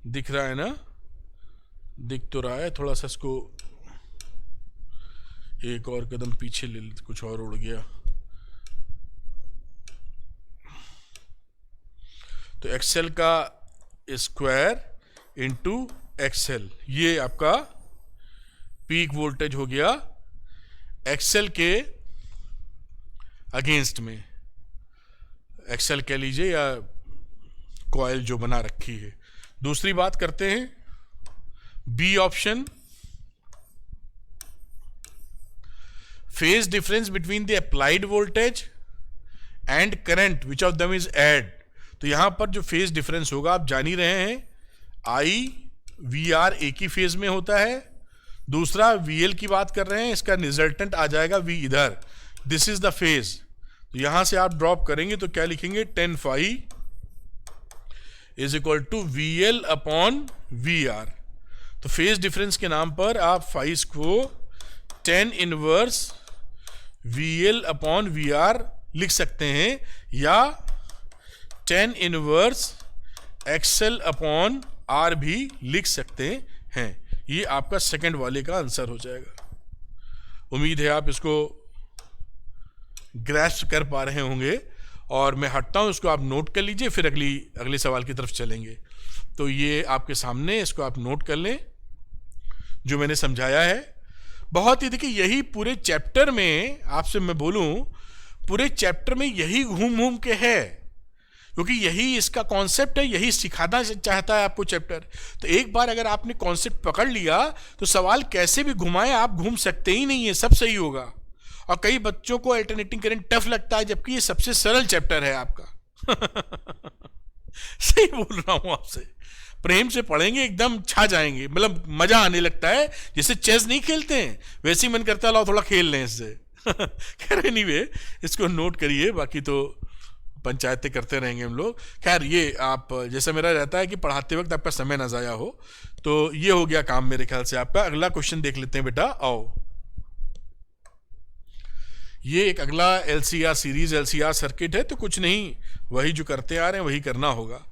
दिख रहा है ना? दिख तो रहा है। थोड़ा सा इसको एक और कदम पीछे ले लेते, कुछ और उड़ गया। तो एक्सएल का स्क्वायर इंटू एक्सएल, ये आपका पीक वोल्टेज हो गया एक्सएल के अगेंस्ट में। एक्सएल कह लीजिए या कॉइल जो बना रखी है। दूसरी बात करते हैं, B option, phase difference between the applied voltage and current which of them is ahead. तो यहां पर जो फेज डिफरेंस होगा आप जान ही रहे हैं, आई वी आर एक ही फेज में होता है, दूसरा वी एल की बात कर रहे हैं, इसका रिजल्टेंट आ जाएगा वी इधर, दिस इज द फेज। तो यहां से आप ड्रॉप करेंगे तो क्या लिखेंगे, 10 phi is equal to V L upon V R. तो फेज डिफरेंस के नाम पर आप फाइज को 10 inverse V L upon V R लिख सकते हैं, या 10 इनवर्स एक्सएल अपॉन आर भी लिख सकते हैं। ये आपका सेकंड वाले का आंसर हो जाएगा। उम्मीद है आप इसको ग्रैस्प कर पा रहे होंगे, और मैं हटता हूं, इसको आप नोट कर लीजिए, फिर अगले सवाल की तरफ चलेंगे। तो ये आपके सामने, इसको आप नोट कर लें जो मैंने समझाया है। बहुत ही देखिए, यही पूरे चैप्टर में, आपसे मैं बोलूं पूरे चैप्टर में यही घूम घूम के है, क्योंकि यही इसका कॉन्सेप्ट है, यही सिखाना चाहता है आपको चैप्टर। तो एक बार अगर आपने कॉन्सेप्ट पकड़ लिया तो सवाल कैसे भी घुमाए आप घूम सकते ही नहीं है, सब सही होगा। और कई बच्चों को अल्टरनेटिंग करंट टफ लगता है, जबकि ये सबसे सरल चैप्टर है आपका। सही बोल रहा हूं आपसे, प्रेम से पढ़ेंगे एकदम छा जाएंगे, मतलब मजा आने लगता है। जैसे चेस नहीं खेलते हैं वैसे ही मन करता है लाओ थोड़ा खेल लें इससे। खैर एनीवे, इसको नोट करिए, बाकी तो पंचायतें करते रहेंगे हम लोग। खैर ये आप, जैसा मेरा रहता है कि पढ़ाते वक्त आपका समय ना जाया हो, तो ये हो गया काम मेरे ख्याल से आपका। अगला क्वेश्चन देख लेते हैं बेटा, आओ। ये एक अगला एलसीआर सीरीज, एलसीआर सर्किट है, तो कुछ नहीं, वही जो करते आ रहे हैं वही करना होगा।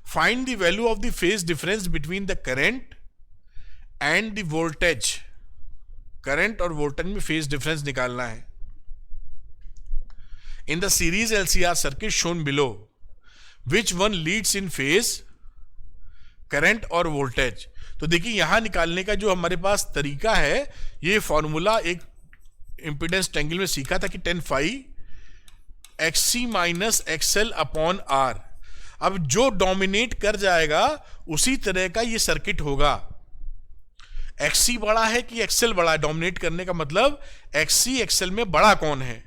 Find the value of the phase difference between the current and the voltage. Current और वोल्टेज में फेज डिफरेंस निकालना है। इन the series LCR circuit shown below, which one leads in phase, current और वोल्टेज। तो देखिए यहां निकालने का जो हमारे पास तरीका है, ये फॉर्मूला एक इंपीडेंस ट्रायंगल में सीखा था कि 10 phi XC minus XL upon R. अब जो डोमिनेट कर जाएगा उसी तरह का ये सर्किट होगा। एक्सी बड़ा है कि एक्सएल बड़ा है, डोमिनेट करने का मतलब एक्सी एक्सएल में बड़ा कौन है।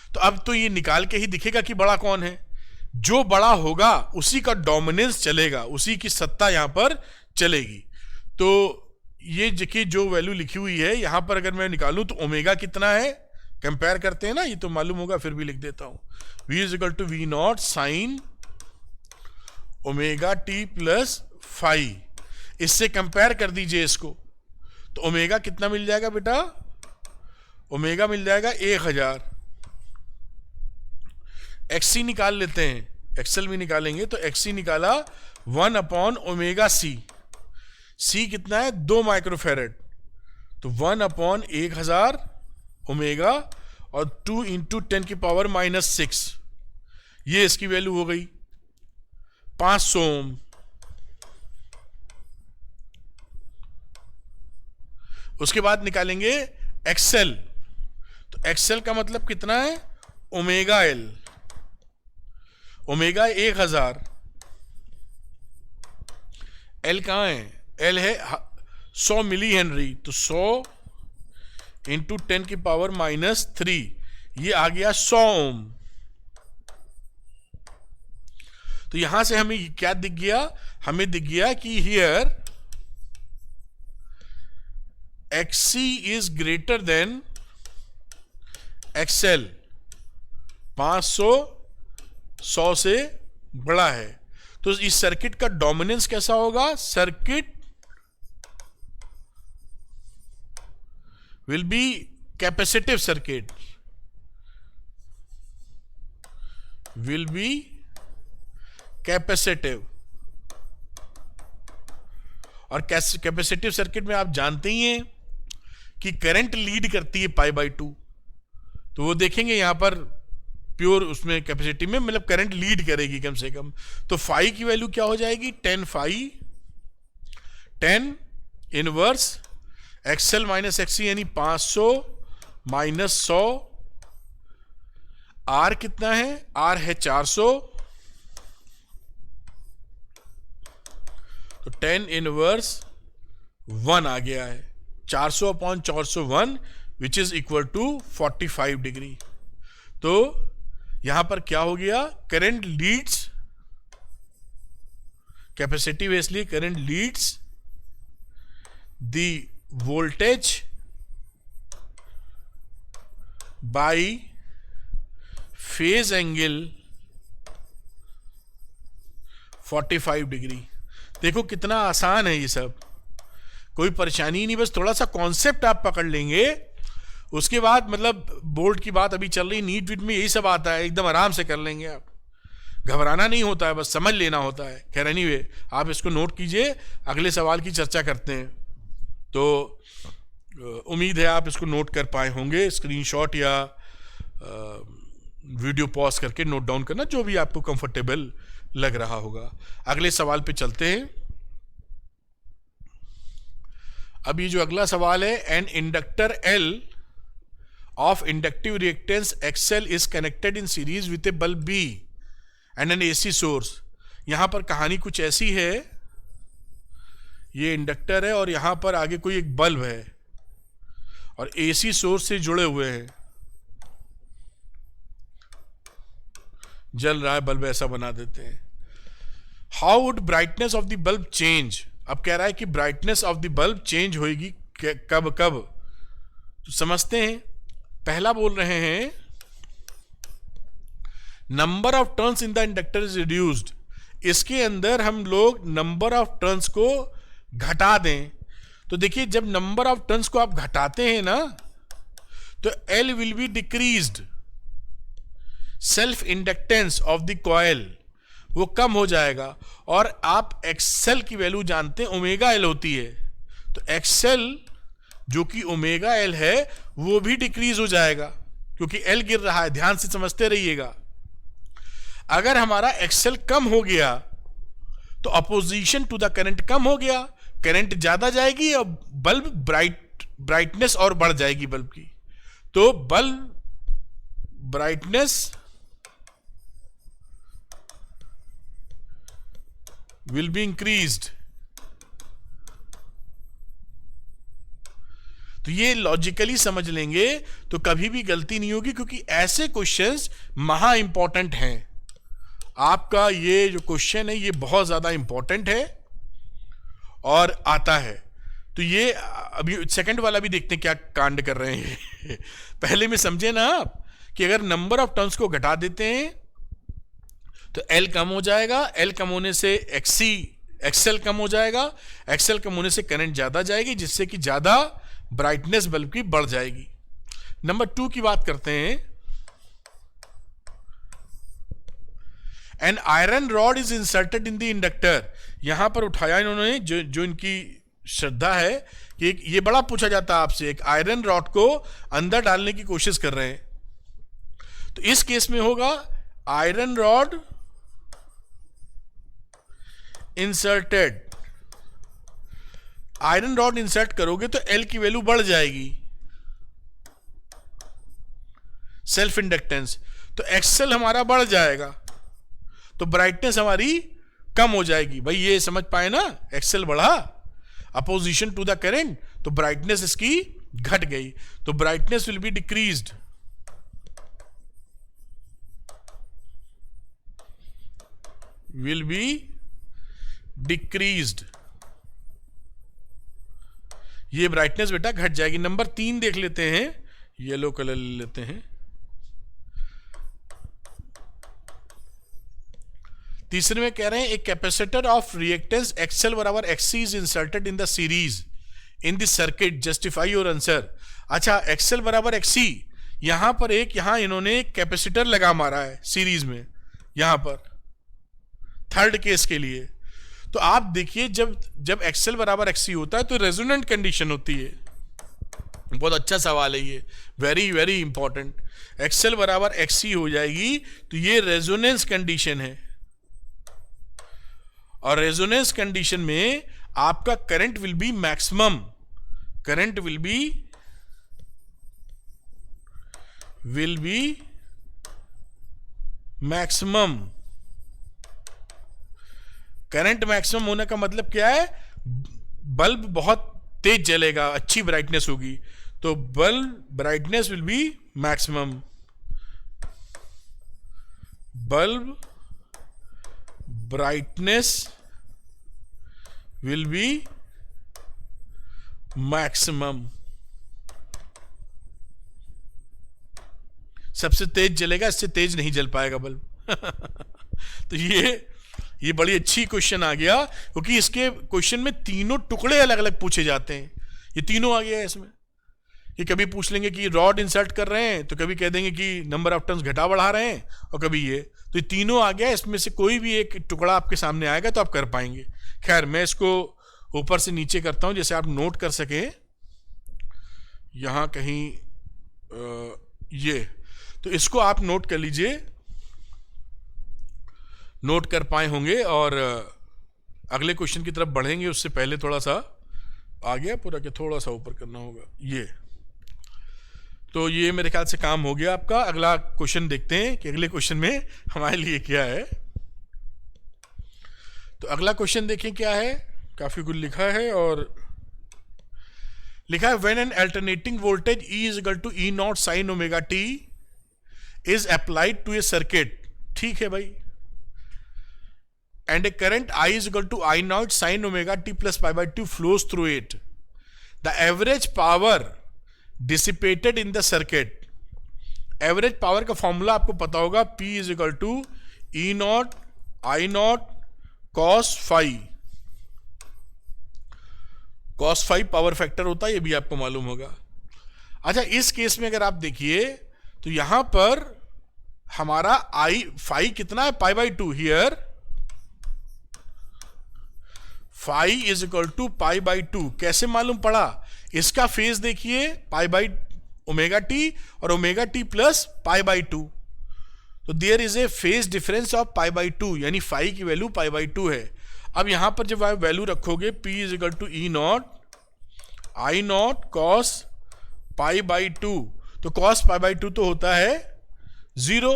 तो अब तो ये निकाल के ही दिखेगा कि बड़ा कौन है। जो बड़ा होगा उसी का डोमिनेंस चलेगा, उसी की सत्ता यहां पर चलेगी। तो ये देखिए जो वैल्यू लिखी हुई है यहां पर, अगर मैं निकालूं तो ओमेगा कितना है, कंपेयर करते हैं ना, ये तो मालूम होगा, फिर भी लिख देता हूं, v is equal to V not sine omega T plus phi. इससे कंपेयर कर दीजिए इसको, तो ओमेगा कितना मिल जाएगा बेटा, ओमेगा मिल जाएगा 1000। एक्सी निकाल लेते हैं, एक्सएल भी निकालेंगे, तो एक्सी निकाला 1 अपॉन ओमेगा सी। सी कितना है, 2 माइक्रोफेरेड, तो 1 अपॉन 1000 ओमेगा और 2 इंटू 10 की पावर -6, ये इसकी वैल्यू हो गई 500 ओम। उसके बाद निकालेंगे एक्सएल, तो एक्सएल का मतलब कितना है, ओमेगा एल। ओमेगा 1000, एल कहां है, एल है 100 मिली हेनरी, तो 100 इंटू 10 की पावर -3, ये आ गया 100 ओम। तो यहां से हमें क्या दिख गया, हमें दिख गया कि here XC is greater than XL, 500 100 से बड़ा है। तो इस सर्किट का डोमिनेंस कैसा होगा, circuit will be capacitive circuit, will be capacitive। और कैपेसिटिव सर्किट में आप जानते ही हैं कि करंट लीड करती है π/2, तो वो देखेंगे यहां पर प्योर उसमें कैपेसिटी में, मतलब करंट लीड करेगी कम से कम। तो फाई की वैल्यू क्या हो जाएगी, 10 phi 10 inverse XL minus XC, यानी 500 माइनस 100। आर कितना है, आर है 400, तो 10 इनवर्स 1 आ गया है, 400 upon 401 which is equal to 45 degree. तो यहां पर क्या हो गया, करंट लीड्स, कैपेसिटिव है इसलिए current Leeds the voltage by phase angle 45 degree. देखो कितना आसान है ये सब, कोई परेशानी नहीं, बस थोड़ा सा कॉन्सेप्ट आप पकड़ लेंगे, उसके बाद मतलब बोर्ड की बात अभी चल रही, नीट वीट में यही सब आता है, एकदम आराम से कर लेंगे आप, घबराना नहीं होता है, बस समझ लेना होता है। खैर एनीवे, आप इसको नोट कीजिए, अगले सवाल की चर्चा करते हैं। तो उम्मीद है आप इसको नोट कर पाए होंगे, स्क्रीनशॉट या वीडियो पॉज करके नोट डाउन करना, जो भी आपको कंफर्टेबल लग रहा होगा। अगले सवाल पे चलते हैं। अब ये जो अगला सवाल है, N inductor L of inductive reactance XL is connected in series with a bulb B and an AC source। यहां पर कहानी कुछ ऐसी है, ये इंडक्टर है और यहां पर आगे कोई एक बल्ब है और AC सोर्स से जुड़े हुए हैं, जल रहा है बल्ब, ऐसा बना देते हैं। How would brightness of the bulb change. अब कह रहा है कि brightness of the bulb change होएगी कब कब, तो समझते हैं। पहला बोल रहे हैं number of turns in the inductor is reduced. इसके अंदर हम लोग नंबर ऑफ टर्न्स को घटा दें, तो देखिए जब नंबर ऑफ टर्न्स को आप घटाते हैं ना, तो L will B decreased, self inductance of the coil वो कम हो जाएगा, और आप एक्सेल की वैल्यू जानते हैं ओमेगा L होती है, तो एक्सेल जो कि ओमेगा L है वो भी डिक्रीज हो जाएगा, क्योंकि L गिर रहा है, ध्यान से समझते रहिएगा। अगर हमारा एक्सेल कम हो गया तो अपोजिशन टू द करंट कम हो गया, करंट ज्यादा जाएगी और बल्ब ब्राइटनेस और बढ़ जाएगी बल्ब की, तो bulb brightness will be increased. तो ये लॉजिकली समझ लेंगे तो कभी भी गलती नहीं होगी, क्योंकि ऐसे क्वेश्चंस महा इंपॉर्टेंट हैं। आपका ये जो क्वेश्चन है ये बहुत ज्यादा इंपॉर्टेंट है और आता है। तो ये अभी सेकंड वाला भी देखते हैं क्या कांड कर रहे हैं। पहले में समझे ना आप कि अगर नंबर ऑफ टर्न्स को घटा देते हैं तो L कम हो जाएगा, L कम होने से एक्सेल कम हो जाएगा, एक्सेल कम होने से करंट ज्यादा जाएगी, जिससे कि ज्यादा ब्राइटनेस बल्ब की बढ़ जाएगी। नंबर 2 की बात करते हैं। An iron rod is inserted in the inductor. यहां पर उठाया इन्होंने जो इनकी श्रद्धा है कि ये बड़ा पूछा जाता है आपसे, एक आयरन रॉड को अंदर डालने की कोशिश कर रहे हैं, तो इस केस में होगा iron rod inserted. Iron rod insert करोगे तो L की वैल्यू बढ़ जाएगी, सेल्फ इंडक्टेंस, तो एक्सेल हमारा बढ़ जाएगा, तो ब्राइटनेस हमारी कम हो जाएगी। भाई ये समझ पाए ना, एक्सेल बढ़ा अपोजिशन टू द करंट, तो ब्राइटनेस इसकी घट गई, तो brightness will B decreased. Will be decreased, ये ब्राइटनेस बेटा घट जाएगी। नंबर 3 देख लेते हैं, येलो कलर ले लेते हैं। तीसरे में कह रहे हैं एक कैपेसिटर ऑफ रिएक्टेंस एक्सएल बराबर XC is inserted in the series in the circuit, justify your answer. अच्छा, एक्सएल बराबर एक्सी, यहां पर यहां इन्होंने एक कैपेसिटर लगा मारा है सीरीज में, यहां पर थर्ड केस के लिए। तो आप देखिए जब एक्सएल बराबर एक्सी होता है तो रेजोनेंट कंडीशन होती है। बहुत अच्छा सवाल है ये, वेरी वेरी इंपॉर्टेंट। एक्सएल बराबर एक्सी हो जाएगी तो ये रेजोनेंस कंडीशन है, और रेजोनेंस कंडीशन में आपका current will be maximum, current will be maximum. Current maximum होने का मतलब क्या है, बल्ब बहुत तेज जलेगा, अच्छी ब्राइटनेस होगी, तो bulb brightness will B maximum, bulb brightness will B maximum, सबसे तेज जलेगा, इससे तेज नहीं जल पाएगा बल्ब। तो ये बड़ी अच्छी क्वेश्चन आ गया, क्योंकि इसके क्वेश्चन में तीनों टुकड़े अलग अलग पूछे जाते हैं। ये तीनों आ गया है इसमें। ये कभी पूछ लेंगे कि रॉड इंसर्ट कर रहे हैं, तो कभी कह देंगे कि नंबर ऑफ टर्न्स घटा बढ़ा रहे हैं, और कभी ये। तो ये तीनों आ गया, इसमें से कोई भी एक टुकड़ा आपके सामने आएगा तो आप कर पाएंगे। खैर, मैं इसको ऊपर से नीचे करता हूं, जैसे आप नोट कर सके। यहां कहीं ये, तो इसको आप नोट कर लीजिए, नोट कर पाए होंगे। और अगले क्वेश्चन की तरफ बढ़ेंगे उससे पहले थोड़ा सा आ गया पूरा, कि थोड़ा सा ऊपर करना होगा ये। तो ये मेरे ख्याल से काम हो गया आपका। अगला क्वेश्चन देखते हैं कि अगले क्वेश्चन में हमारे लिए क्या है। तो अगला क्वेश्चन देखें क्या है। काफी कुछ लिखा है, और लिखा है when an alternating voltage E is equal to E not sine omega t is applied to a circuit. ठीक है भाई। And a current I is equal to I naught sin omega t plus pi by 2 flows through it. The average power dissipated in the circuit. Average power का formula आपको पता होगा, P is equal to E naught I naught cos phi. cos phi power factor होता है, ये भी आपको मालूम होगा। अच्छा, इस केस में अगर आप देखिए तो यहां पर हमारा I phi कितना है, pi by 2। Here phi is equal to pi by 2। कैसे मालूम पड़ा? इसका फेज देखिए, पाई बाई ओमेगा टी और omega T plus pi by 2। तो there is a phase difference of pi by 2, यानी फाई की वैल्यू पाई बाई 2 है। अब यहां पर जब आप वैल्यू रखोगे, P is equal to E not I not cos pi by 2, तो कॉस पाई बाई 2 तो होता है 0,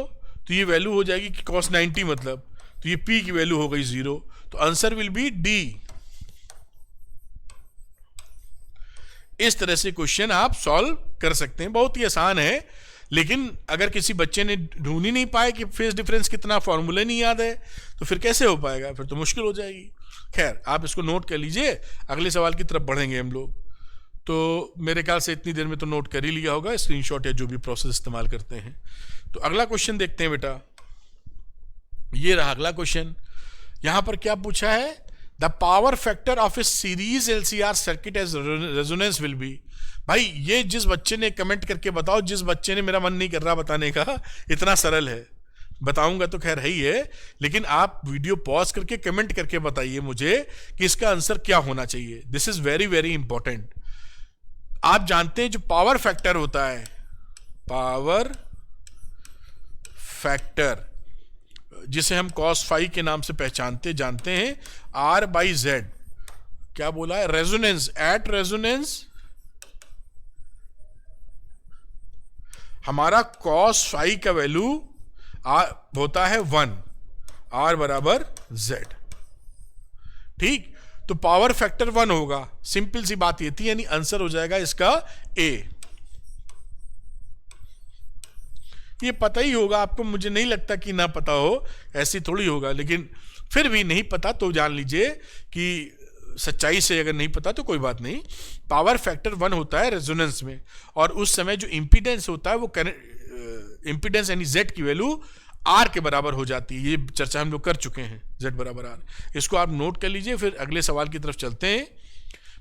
तो ये वैल्यू हो जाएगी कि कॉस 90 मतलब, तो ये P की वैल्यू हो गई 0। तो आंसर विल बी D। इस तरह से क्वेश्चन आप सॉल्व कर सकते हैं, बहुत ही आसान है। लेकिन अगर किसी बच्चे ने ढूंढ ही नहीं पाए कि फेज डिफरेंस कितना, फॉर्मूला नहीं याद है, तो फिर कैसे हो पाएगा? फिर तो मुश्किल हो जाएगी। खैर, आप इसको नोट कर लीजिए, अगले सवाल की तरफ बढ़ेंगे हम लोग। तो मेरे ख्याल से इतनी देर में तो नोट कर ही लिया होगा, स्क्रीनशॉट या जो भी प्रोसेस इस्तेमाल करते हैं। तो अगला क्वेश्चन देखते हैं बेटा। ये रहा अगला क्वेश्चन। यहां पर क्या पूछा है? The power factor of a series LCR circuit as resonance will be. भाई, ये जिस बच्चे ने कमेंट करके बताओ, जिस बच्चे ने, मेरा मन नहीं कर रहा बताने का, इतना सरल है, बताऊंगा तो खैर है ही है, लेकिन आप वीडियो पॉज करके कमेंट करके बताइए मुझे कि इसका आंसर क्या होना चाहिए। This is very very important. आप जानते हैं जो पावर फैक्टर होता है, पावर फैक्टर जिसे हम cos फाई के नाम से जानते हैं, R बाई Z। क्या बोला है? रेजोनेंस, एट रेजोनेंस हमारा cos फाई का वैल्यू होता है 1, R बराबर Z। ठीक, तो पावर फैक्टर 1 होगा। सिंपल सी बात ये थी, यानी आंसर हो जाएगा इसका A। ये पता ही होगा आपको, मुझे नहीं लगता कि ना पता हो, ऐसी थोड़ी होगा, लेकिन फिर भी नहीं पता तो जान लीजिए कि सच्चाई से अगर नहीं पता तो कोई बात नहीं। पावर फैक्टर 1 होता है रेजोनेंस में, और उस समय जो इंपीडेंस होता है वो इंपीडेंस यानी Z की वैल्यू R के बराबर हो जाती है। ये चर्चा हम लोग कर चुके हैं, Z बराबर R। इसको आप नोट कर लीजिए, फिर अगले सवाल की तरफ चलते हैं।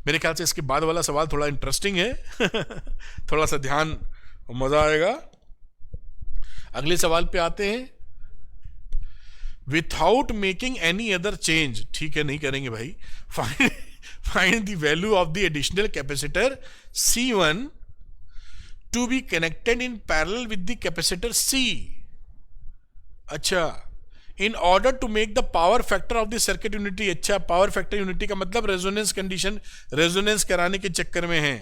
मेरे ख्याल से इसके बाद वाला सवाल थोड़ा इंटरेस्टिंग है थोड़ा सा ध्यान, मजा आएगा। अगले सवाल पे आते हैं। Without making any other change, ठीक है, नहीं करेंगे भाई। Find the value of the additional capacitor C1 to be connected in parallel with the capacitor C। अच्छा, in order to make the power factor of the circuit unity. अच्छा, power factor unity का मतलब resonance condition, resonance कराने के चक्कर में है।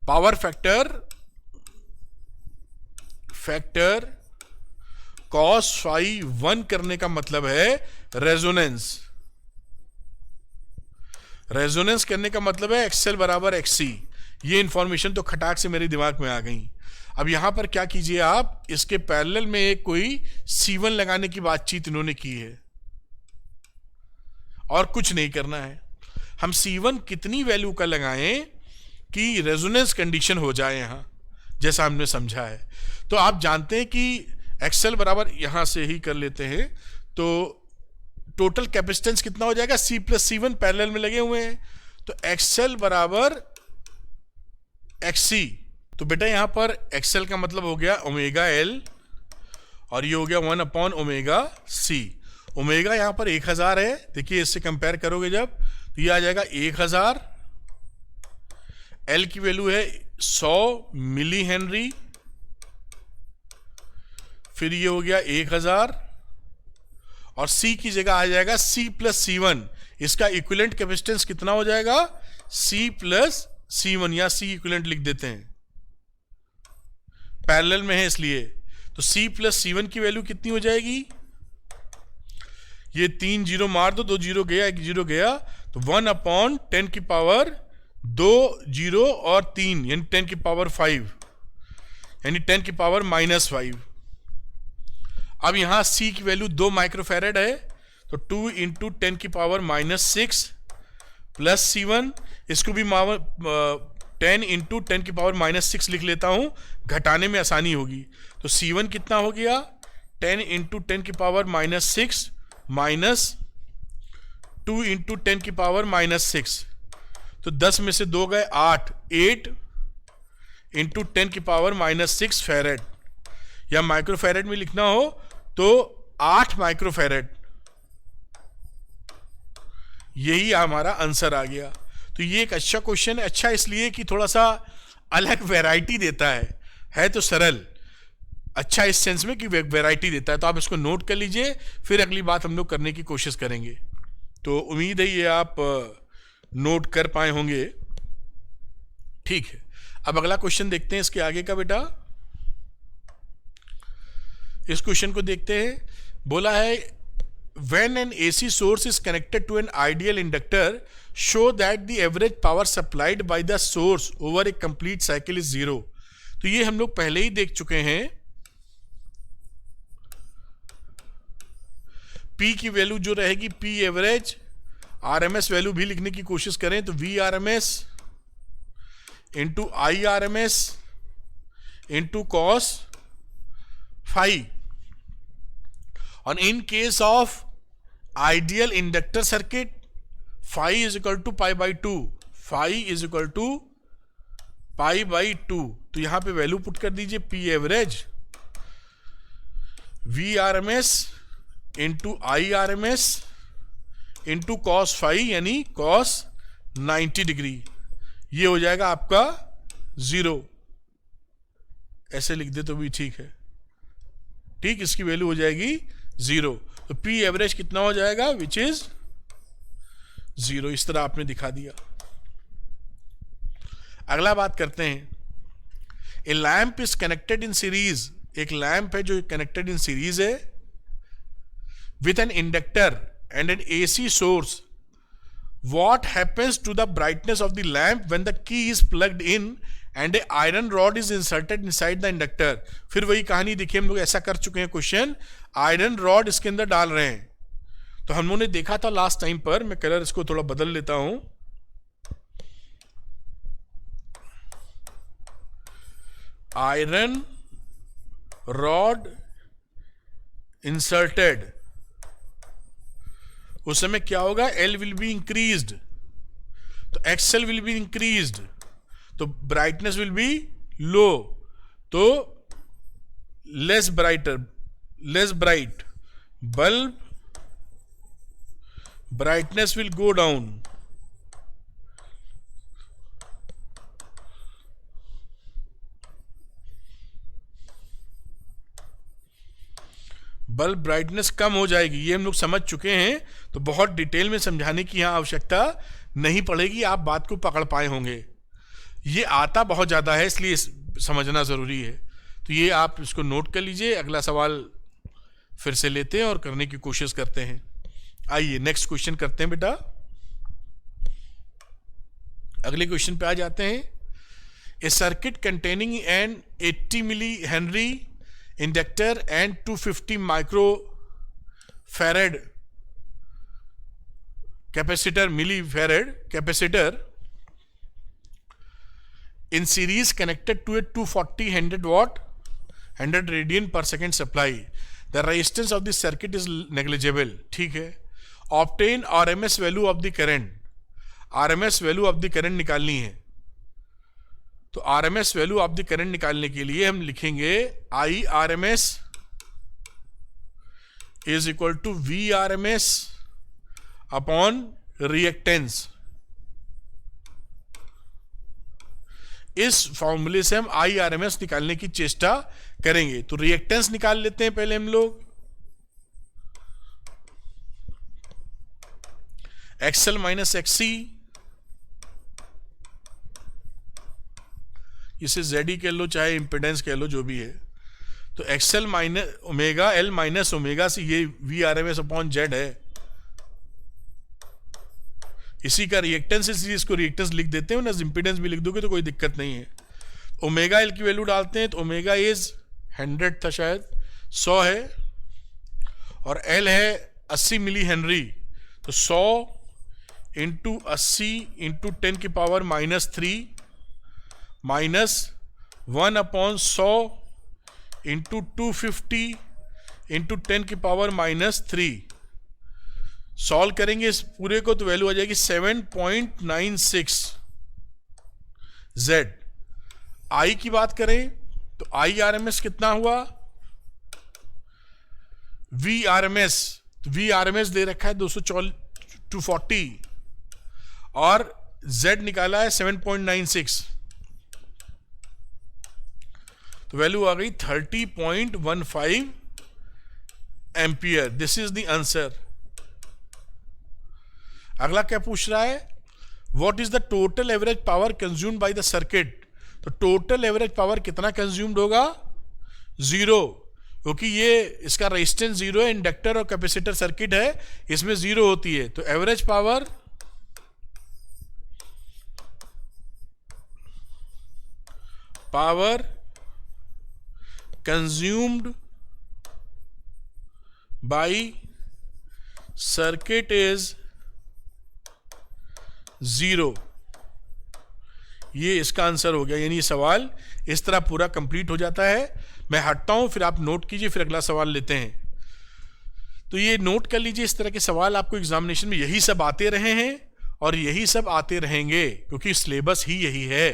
Power factor cos phi 1 करने का मतलब है रेजोनेंस। रेजोनेंस करने का मतलब है XL बराबर XC। ये इंफॉर्मेशन तो खटाक से मेरे दिमाग में आ गई। अब यहां पर क्या कीजिए आप, इसके पैरेलल में एक कोई C1 लगाने की बातचीत इन्होंने की है, और कुछ नहीं करना है। हम C1 कितनी वैल्यू का लगाएं कि रेजोनेंस कंडीशन हो जाए यहाँ, जैसा हमने समझा है। तो आप जानते हैं कि एक्सएल बराबर यहाँ से ही कर लेते हैं, तो टोटल कैपेसिटेंस कितना हो जाएगा, सी प्लस सी वन पैरेलल में लगे हुए हैं, तो एक्सएल बराबर एक्ससी। तो बेटा यहाँ पर एक्सएल का मतलब हो गया ओमेगा एल और ये हो गया 1 अपॉन ओमेगा सी। ओमेगा यहाँ पर 1000 है, देखिए इससे कंपेयर करोगे जब तो ये आ जाएगा 1000। एल की वैल्यू है 100 मिली हेनरी, फिर ये हो गया 1000 और सी की जगह आ जाएगा सी प्लस सी वन। इसका इक्विवेलेंट कैपेसिटेंस कितना हो जाएगा, सी प्लस सी वन, या सी इक्विवेलेंट लिख देते हैं, पैरेलल में है इसलिए। तो सी प्लस सी वन की वैल्यू कितनी हो जाएगी, ये 3 जीरो मार दो, 2 जीरो गया 1 जीरो गया, तो 1 अपॉन 10 की पावर 2 जीरो और 3 यानी 10 की पावर 5 यानी 10 की पावर -5। अब यहां C की वैल्यू 2 माइक्रोफैरेड है, तो 2 इंटू 10 की पावर -6 प्लस C1, इसको भी 10 इंटू 10 की पावर -6 लिख लेता हूं, घटाने में आसानी होगी। तो C1 कितना हो गया, 10 इंटू 10 की पावर -6 माइनस 2 इंटू 10 की पावर -6, तो 10 में से 2 गए 8 इंटू 10 की पावर -6 फैरेड, या माइक्रोफैरेड में लिखना हो तो 8 माइक्रोफैरेड। यही हमारा आंसर आ गया। तो ये एक अच्छा क्वेश्चन है, अच्छा इसलिए कि थोड़ा सा अलग वैरायटी देता है तो सरल, अच्छा इस सेंस में कि वैरायटी देता है। तो आप इसको नोट कर लीजिए, फिर अगली बात हम लोग करने की कोशिश करेंगे। तो उम्मीद है ये आप नोट कर पाए होंगे। ठीक है, अब अगला क्वेश्चन देखते हैं इसके आगे का बेटा। इस क्वेश्चन को देखते हैं। बोला है when an AC source is connected to an ideal inductor, show that the average power supplied by the source over a complete cycle is 0। तो ये हम लोग पहले ही देख चुके हैं। P की वैल्यू जो रहेगी P एवरेज, RMS वैल्यू भी लिखने की कोशिश करें तो VRMS into IRMS into cos phi. और in case of ideal inductor circuit phi is equal to pi by 2, phi is equal to pi by 2। तो यहां पे वैल्यू पुट कर दीजिए P average VRMS into IRMS into cos phi यानी cos 90 degree. ये हो जाएगा आपका 0, ऐसे लिख दे तो भी ठीक है। ठीक, इसकी वैल्यू हो जाएगी 0। तो P एवरेज कितना हो जाएगा, विच इज 0। इस तरह आपने दिखा दिया। अगला बात करते हैं। A lamp is connected in series, एक लैंप है जो कनेक्टेड इन सीरीज है with an inductor and an AC source. What happens to the brightness of the lamp when the key is plugged in and a iron rod is inserted inside the inductor? फिर वही कहानी देखिए, हम लोग ऐसा कर चुके हैं क्वेश्चन, आयरन रॉड इसके अंदर डाल रहे हैं। तो हम लोगों ने देखा था लास्ट टाइम पर, मैं कलर इसको थोड़ा बदल लेता हूं। आयरन रॉड इंसर्टेड, उस समय क्या होगा, L विल बी इंक्रीज्ड, तो XL विल बी इंक्रीज्ड, तो ब्राइटनेस विल बी लो, तो less bright bulb brightness will go down. Bulb brightness कम हो जाएगी, ये हम लोग समझ चुके हैं। तो बहुत डिटेल में समझाने की यहाँ आवश्यकता नहीं पड़ेगी, आप बात को पकड़ पाए होंगे। ये आता बहुत ज़्यादा है इसलिए समझना ज़रूरी है। तो ये आप इसको नोट कर लीजिए। अगला सवाल फिर से लेते हैं और करने की कोशिश करते हैं। आइए नेक्स्ट क्वेश्चन करते हैं बेटा। अगले क्वेश्चन पे आ जाते हैं। A circuit containing an 80 millihenry inductor and 250 microfarad capacitor, millifarad capacitor in series connected to a 240 100 radian per second supply. The resistance of the circuit is negligible. ठीक है. Obtain RMS value of the current. RMS value of the current निकालनी है. तो RMS value of the current निकालने के लिए हम लिखेंगे I RMS is equal to V RMS upon reactance. इस फॉर्मूले से हम आई आर एम एस निकालने की चेष्टा करेंगे. तो रिएक्टेंस निकाल लेते हैं पहले हम लोग. एक्सएल माइनस एक्ससी, इसे जेड कह लो चाहे इंपेडेंस कह लो, जो भी है. तो XL minus omega L minus omega से ये V R M S upon Z है. इसी का रिएक्टेंस, इसलिए इसको रिएक्टेंस लिख देते हैं ना. इंपेडेंस भी लिख दोगे तो कोई दिक्कत नहीं है. ओमेगा एल की वैल्यू डालते हैं तो ओमेगा इज 100 था, शायद 100 है, और एल है 80 मिली हेनरी. तो 100 इंटू 80 इंटू 10 की power minus 3 minus 1 upon 100 into 250 into 10 की पावर माइनस 3. सॉल्व करेंगे इस पूरे को तो वैल्यू आ जाएगी 7.96 जेड. आई की बात करें तो आई आर एम एस कितना हुआ, वी आर एम एस, तो वी आर एम एस दे रखा है 240 और जेड निकाला है 7.96, तो वैल्यू आ गई 30.15 ampere. This is the answer. अगला क्या पूछ रहा है, what is the total average power consumed by the circuit. तो टोटल एवरेज पावर कितना कंज्यूम्ड होगा, 0, क्योंकि ये इसका रेजिस्टेंस 0 है, इंडक्टर और कैपेसिटर सर्किट है, इसमें 0 होती है. तो average power consumed by circuit is 0. ये इसका आंसर हो गया. यानी ये सवाल इस तरह पूरा कंप्लीट हो जाता है. मैं हटता हूं, फिर आप नोट कीजिए, फिर अगला सवाल लेते हैं. तो ये नोट कर लीजिए, इस तरह के सवाल आपको एग्जामिनेशन में यही सब आते रहे हैं और यही सब आते रहेंगे, क्योंकि सिलेबस ही यही है.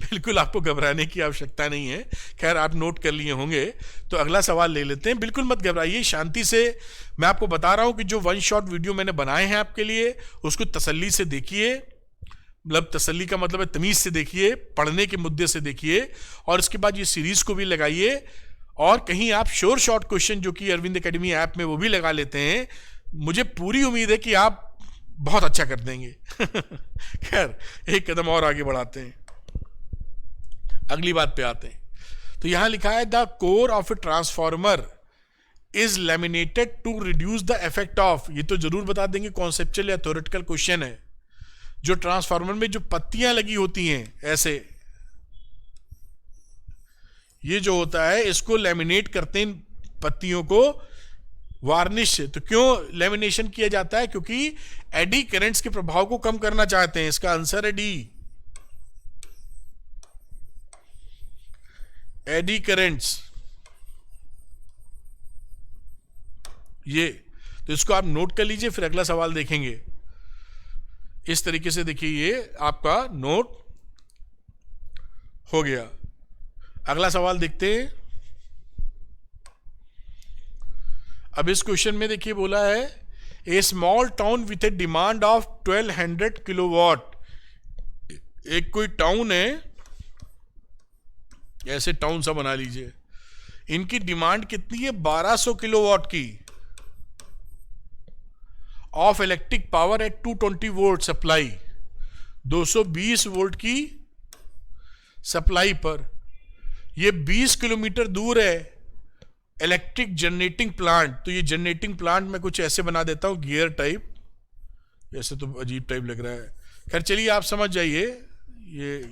बिल्कुल आपको घबराने की आवश्यकता नहीं है. खैर आप नोट कर लिए होंगे. तो अगला सवाल ले लेते हैं. बिल्कुल मत घबराइए, शांति से. मैं आपको बता रहा हूं कि जो वन शॉट वीडियो मैंने बनाए हैं आपके लिए, उसको तसल्ली से देखिए. मतलब तसल्ली का मतलब है तमीज से देखिए, पढ़ने के मुद्दे से देखिए, और इसके बाद ये सीरीज को भी लगाइए. और कहीं आप श्योर शॉर्ट क्वेश्चन जो कि अरविंद एकेडमी ऐप में वो भी लगा लेते हैं. मुझे पूरी उम्मीद है कि आप बहुत अच्छा कर देंगे. खैर एक कदम और आगे बढ़ाते हैं, अगली बात पे आते हैं. तो यहां लिखा है the core of a transformer is laminated to reduce the effect of. ये तो जरूर बता देंगे, कॉन्सेप्चुअल या थ्योरेटिकल क्वेश्चन है. जो ट्रांसफार्मर में जो पत्तियां लगी होती हैं ऐसे, ये जो होता है इसको लैमिनेट करते हैं, पत्तियों को वार्निश से. तो क्यों लैमिनेशन किया जाता है, क्योंकि एडी करंट्स के प्रभाव को कम करना चाहते हैं. इसका आंसर है डी, एडी करंट्स. ये तो इसको आप नोट कर लीजिए, फिर अगला सवाल देखेंगे. इस तरीके से देखिए, ये आपका नोट हो गया. अगला सवाल देखते हैं. अब इस क्वेश्चन में देखिए बोला है a small town with a demand of 1200 kilowatt. एक कोई टाउन है, ऐसे टाउन सा बना लीजिए. इनकी डिमांड कितनी है, 1200 किलोवाट की of electric power at 220 volt supply. 220 volt की सप्लाई पर. ये 20 किलोमीटर दूर है इलेक्ट्रिक जनरेटिंग प्लांट. तो ये जनरेटिंग प्लांट मैं कुछ ऐसे बना देता हूं, गियर टाइप. ऐसे तो अजीब टाइप लग रहा है. खैर चलिए आप समझ जाइए. ये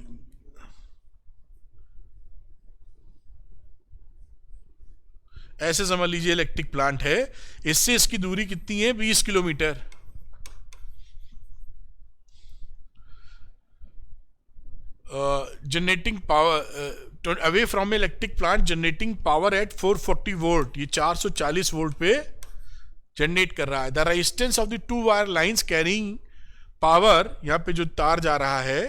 ऐसे समझ लीजिए इलेक्ट्रिक प्लांट है. इससे इसकी दूरी कितनी है, 20 kilometre. Generating power away from electric plant generating power at 440 volt, ये 440 वोल्ट पे जनरेट कर रहा है। The resistance of the two wire lines carrying power, यहाँ पे जो तार जा रहा है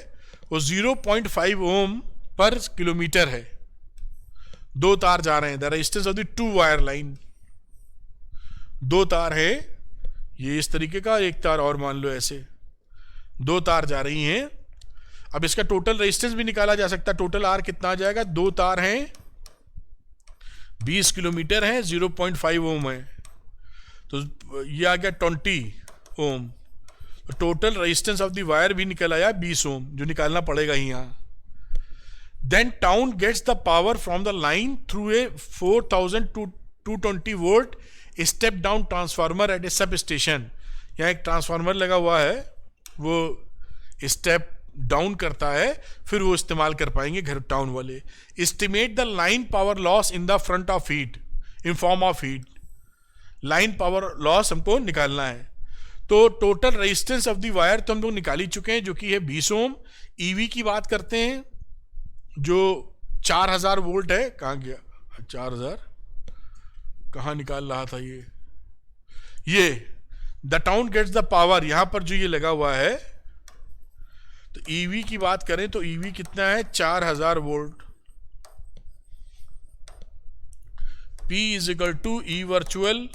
वो 0.5 ओम पर किलोमीटर है। दो तार जा रहे हैं, the resistance of the two wire line, दो तार है ये इस तरीके का, एक तार और मान लो ऐसे, दो तार जा रही हैं। अब इसका टोटल रेजिस्टेंस भी निकाला जा सकता है, टोटल आर कितना आ जाएगा, दो तार हैं 20 किलोमीटर है, 0.5 ओम है, तो ये आ गया 20 ohm. Total resistance of the wire भी निकल आया 20 ओम, जो निकालना पड़ेगा ही यहाँ। Then town gets the power from the line through a 4220 volt step down transformer at a sub station. यहाँ एक ट्रांसफार्मर लगा हुआ है, वो स्टेप डाउन करता है, फिर वो इस्तेमाल कर पाएंगे घर टाउन वाले। Estimate the line power loss in the front of heat in form of heat, line power loss हमको निकालना है। तो total resistance of the wire तो हम लोग निकाल ही चुके हैं, जो कि है 20 ओम। ईवी की बात करते हैं जो 4000 वोल्ट है, कहाँ गया 4000, कहाँ निकाल रहा था ये the town gets the power, यहां पर जो ये लगा हुआ है। तो ईवी की बात करें तो ईवी कितना है 4000 volt. P is equal to E virtual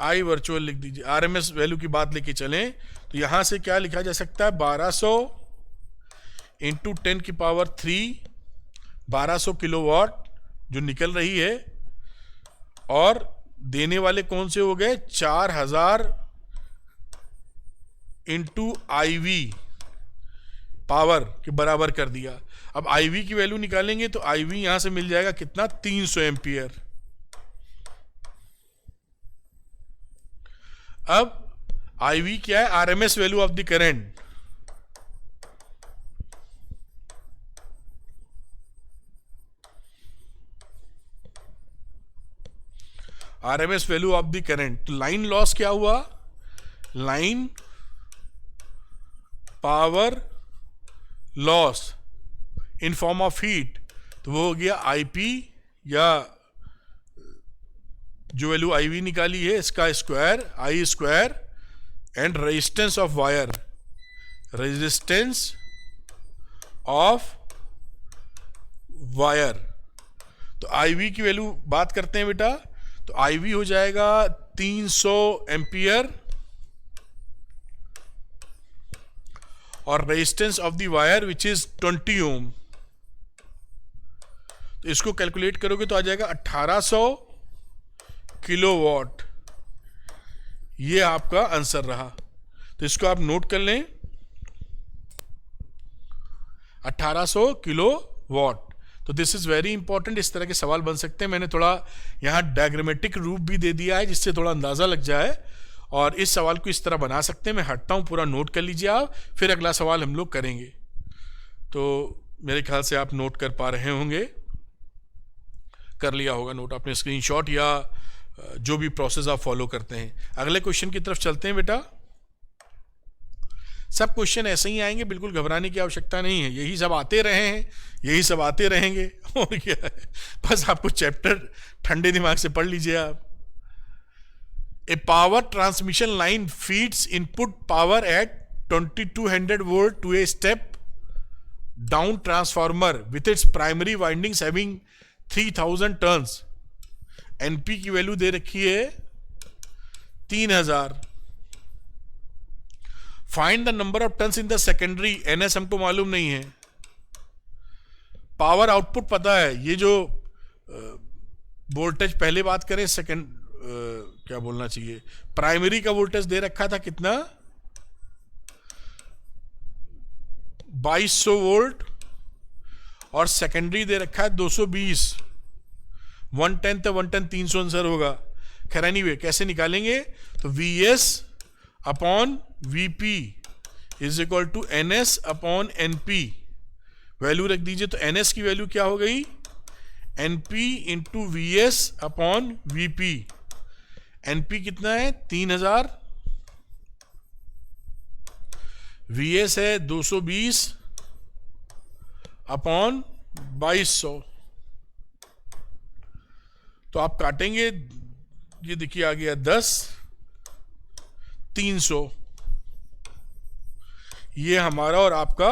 I virtual लिख दीजिए। आरएमएस वैल्यू की बात लेके चलें तो यहां से क्या लिखा जा सकता है, 1200 इंटू 10 की पावर 3, 1200 किलोवाट जो निकल रही है, और देने वाले कौन से हो गए 4000 इंटू आईवी पावर के बराबर कर दिया। अब आईवी की वैल्यू निकालेंगे तो आईवी यहां से मिल जाएगा कितना, 300 एम्पियर। अब आईवी क्या है, RMS value of the current. RMS value of the current. तो लाइन लॉस क्या हुआ, line power loss in form of heat, तो वो हो गया आईपी, या जो वैल्यू आईवी निकाली है इसका square, I square, and resistance of wire, resistance of wire. तो आईवी की वैल्यू बात करते हैं बेटा, तो आईवी हो जाएगा 300 एम्पियर, और resistance of the wire which is 20 ओम। तो इसको कैलकुलेट करोगे तो आ जाएगा 1800 किलोवाट। ये आपका आंसर रहा, तो इसको आप नोट कर लें, 1800 किलोवाट। तो दिस इज वेरी इंपॉर्टेंट, इस तरह के सवाल बन सकते हैं। मैंने थोड़ा यहाँ डायग्रामेटिक रूप भी दे दिया है जिससे थोड़ा अंदाजा लग जाए, और इस सवाल को इस तरह बना सकते हैं। मैं हटता हूँ, पूरा नोट कर लीजिए आप, फिर अगला सवाल हम लोग करेंगे। तो मेरे ख्याल से आप नोट कर पा रहे होंगे, कर लिया होगा नोट आपने स्क्रीनशॉट, या जो भी प्रोसेस आप फॉलो करते हैं। अगले क्वेश्चन की तरफ चलते हैं बेटा। सब क्वेश्चन ऐसे ही आएंगे, बिल्कुल घबराने की आवश्यकता नहीं है, यही सब आते रहे हैं, यही सब आते रहेंगे, और क्या है, बस आपको चैप्टर ठंडे दिमाग से पढ़ लीजिए आप। A power transmission line feeds input power at 2200 volt to a step down transformer with its primary windings having 3000 turns. NP की वैल्यू दे रखी है 3000। Find the number of turns in the secondary, NS हमको मालूम नहीं है। Power output पता है, ये जो वोल्टेज पहले बात करें, सेकेंड क्या बोलना चाहिए, प्राइमरी का वोल्टेज दे रखा था कितना, 2200 वोल्ट, और सेकेंडरी दे रखा है 220, 110 तो 110 300 आंसर होगा। खैर एनीवे कैसे निकालेंगे, तो Vs upon Vp is equal to NS upon NP, value रख दीजिए। तो NS की वैल्यू क्या हो गई, NP into VS upon VP। NP कितना है 3000, VS है 220, अपॉन 2200। तो आप काटेंगे, ये देखिए आ गया 10, 300। ये हमारा और आपका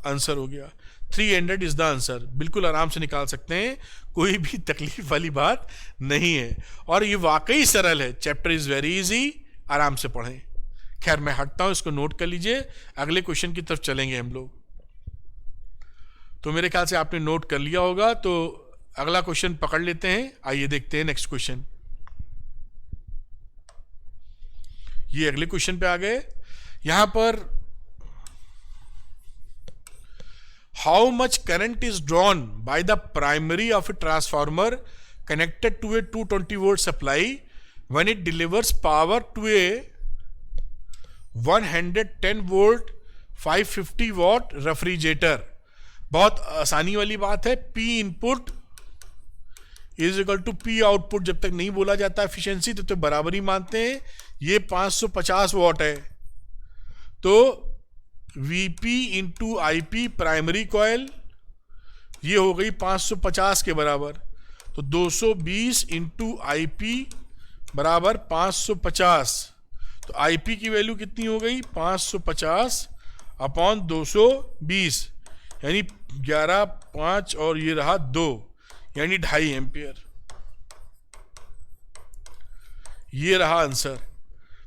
आंसर हो गया। 300 इज द आंसर। बिल्कुल आराम से निकाल सकते हैं, कोई भी तकलीफ वाली बात नहीं है, और ये वाकई सरल है। चैप्टर इज वेरी इजी, आराम से पढ़ें। खैर मैं हटता हूं, इसको नोट कर लीजिए, अगले क्वेश्चन की तरफ चलेंगे हम लोग। तो मेरे ख्याल से आपने नोट कर लिया होगा, तो अगला क्वेश्चन पकड़ लेते हैं। आइए देखते हैं नेक्स्ट क्वेश्चन। ये अगले क्वेश्चन पे आ गए। यहां पर how much current is drawn by the primary of a transformer connected to a 220 volt supply when it delivers power to a 110 volt 550 watt refrigerator. बहुत आसानी वाली बात है। P input is equal to P output. जब तक नहीं बोला जाता एफिशिएंसी तो बराबरी मानते हैं। ये 550 वॉट है, तो Vp into IP primary coil, ये हो गई 550 के बराबर। तो 220 इंटू IP बराबर 550। तो IP की वैल्यू कितनी हो गई? 550 अपॉन 220, यानी 11, 5 और ये रहा 2, यानी 2.5 एम्पियर। ये रहा आंसर।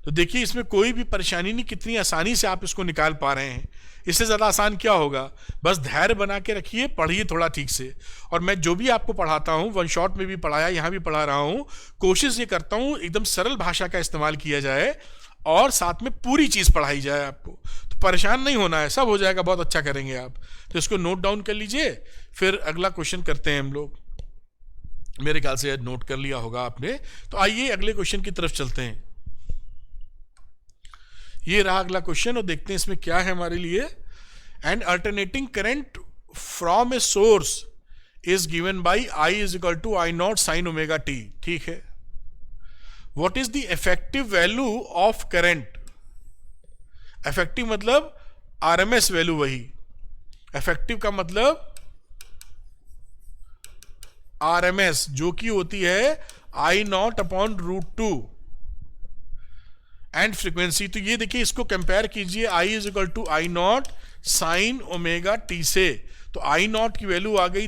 तो देखिए इसमें कोई भी परेशानी नहीं, कितनी आसानी से आप इसको निकाल पा रहे हैं। इससे ज़्यादा आसान क्या होगा? बस धैर्य बना के रखिए, पढ़िए थोड़ा ठीक से। और मैं जो भी आपको पढ़ाता हूँ, वन शॉट में भी पढ़ाया, यहाँ भी पढ़ा रहा हूँ, कोशिश ये करता हूँ एकदम सरल भाषा का इस्तेमाल किया जाए और साथ में पूरी चीज़ पढ़ाई जाए आपको। तो परेशान नहीं होना है, सब हो जाएगा, बहुत अच्छा करेंगे आप। तो इसको नोट डाउन कर लीजिए, फिर अगला क्वेश्चन करते हैं हम लोग। मेरे ख्याल से नोट कर लिया होगा आपने। तो आइए अगले क्वेश्चन की तरफ चलते हैं। ये रहा अगला क्वेश्चन और देखते हैं इसमें क्या है हमारे लिए। And alternating current from a source is given by I is equal to I not sine omega t. ठीक है। What is the effective value of current? Effective मतलब RMS वैल्यू, वही इफेक्टिव का मतलब RMS, जो कि होती है I not upon √2 and frequency. तो ये देखिए, इसको कंपेयर कीजिए I is equal to I not sine omega t से। तो I नॉट की वैल्यू आ गई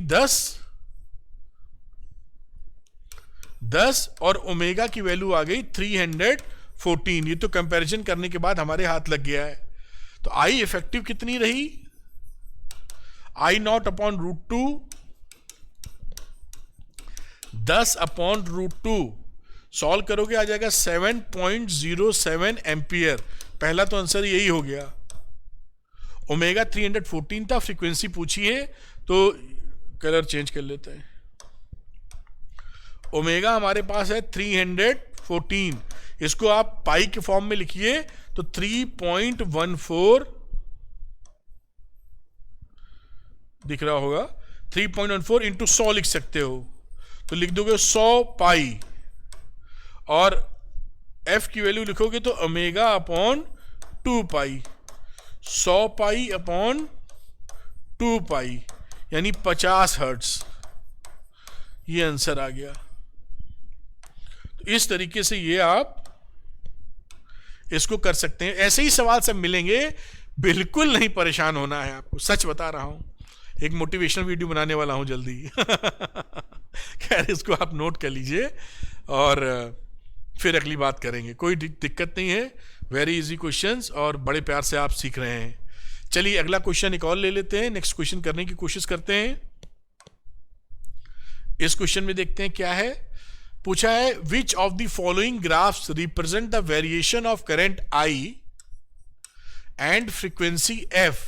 10 और ओमेगा की वैल्यू आ गई 314। ये तो कंपैरिजन करने के बाद हमारे हाथ लग गया है। तो I इफेक्टिव कितनी रही? I not upon √2, 10 upon √2, solve करोगे आ जाएगा 7.07 एम्पियर। पहला तो आंसर यही हो गया। ओमेगा 314 था, फ्रीक्वेंसी पूछी है तो कलर चेंज कर लेते हैं। ओमेगा हमारे पास है 314, इसको आप पाई के फॉर्म में लिखिए तो 3.14 दिख रहा होगा। 3.14 इंटू 100 लिख सकते हो, तो लिख दोगे 100 पाई, और F की वैल्यू लिखोगे तो ओमेगा अपॉन 2 पाई, 100 पाई अपॉन 2 पाई, यानी 50 हर्ट्ज। ये आंसर आ गया। तो इस तरीके से ये आप इसको कर सकते हैं। ऐसे ही सवाल सब मिलेंगे, बिल्कुल नहीं परेशान होना है आपको, सच बता रहा हूं। एक मोटिवेशनल वीडियो बनाने वाला हूं जल्दी। खैर इसको आप नोट कर लीजिए और फिर अगली बात करेंगे। कोई दिक्कत नहीं है, वेरी इजी क्वेश्चंस और बड़े प्यार से आप सीख रहे हैं। चलिए अगला क्वेश्चन एक और ले लेते हैं, नेक्स्ट क्वेश्चन करने की कोशिश करते हैं। इस क्वेश्चन में देखते हैं क्या है। पूछा है which of the following graphs represent the variation of current I and frequency F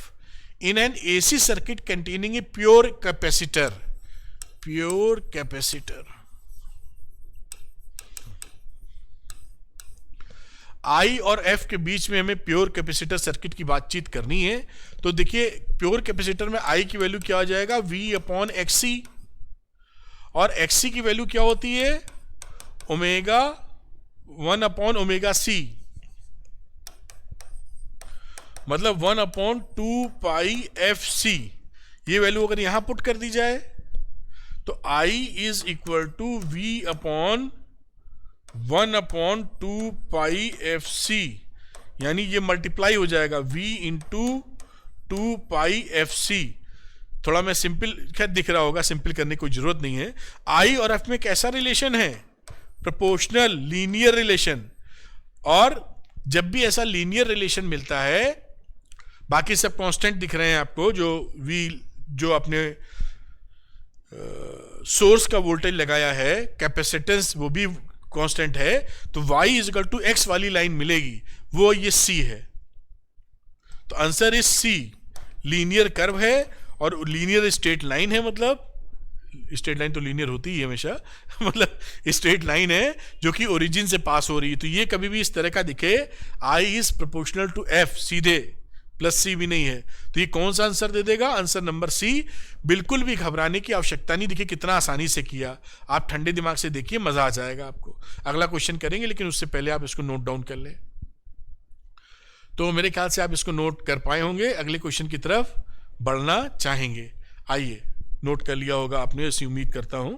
in an AC circuit containing a pure capacitor। Pure capacitor. I और F के बीच में हमें प्योर कैपेसिटर सर्किट की बातचीत करनी है। तो देखिए प्योर कैपेसिटर में I की वैल्यू क्या आ जाएगा? V अपॉन XC, और XC की वैल्यू क्या होती है? ओमेगा 1 अपॉन ओमेगा C, मतलब 1 अपॉन 2 पाई FC, ये वैल्यू अगर यहां पुट कर दी जाए तो I is equal to V upon 1/2πfc, यानी ये मल्टीप्लाई हो जाएगा V इंटू 2πfc। थोड़ा मैं सिंपल, खैर दिख रहा होगा, सिंपल करने की कोई जरूरत नहीं है। I और F में कैसा रिलेशन है? Proportional linear relation. और जब भी ऐसा लीनियर रिलेशन मिलता है, बाकी सब कांस्टेंट दिख रहे हैं आपको, जो अपने सोर्स का वोल्टेज लगाया है, कैपेसिटेंस वो भी कांस्टेंट है, तो y is equal to x वाली लाइन मिलेगी, वो ये C है। तो answer is C। Linear curve है और लीनियर स्ट्रेट लाइन है, मतलब स्ट्रेट लाइन तो लीनियर होती है हमेशा मतलब स्ट्रेट लाइन है जो कि ओरिजिन से पास हो रही है। तो ये कभी भी इस तरह का दिखे, I is proportional to F, सीधे प्लस C भी नहीं है, तो ये कौन सा आंसर दे देगा? Answer number C। बिल्कुल भी घबराने की आवश्यकता नहीं, देखिए कितना आसानी से किया, आप ठंडे दिमाग से देखिए, मजा आ जाएगा आपको। अगला क्वेश्चन करेंगे, लेकिन उससे पहले आप इसको नोट डाउन कर लें। तो मेरे ख्याल से आप इसको नोट कर पाए होंगे, अगले क्वेश्चन की तरफ बढ़ना चाहेंगे। आइए, नोट कर लिया होगा आपने, ऐसी उम्मीद करता हूं।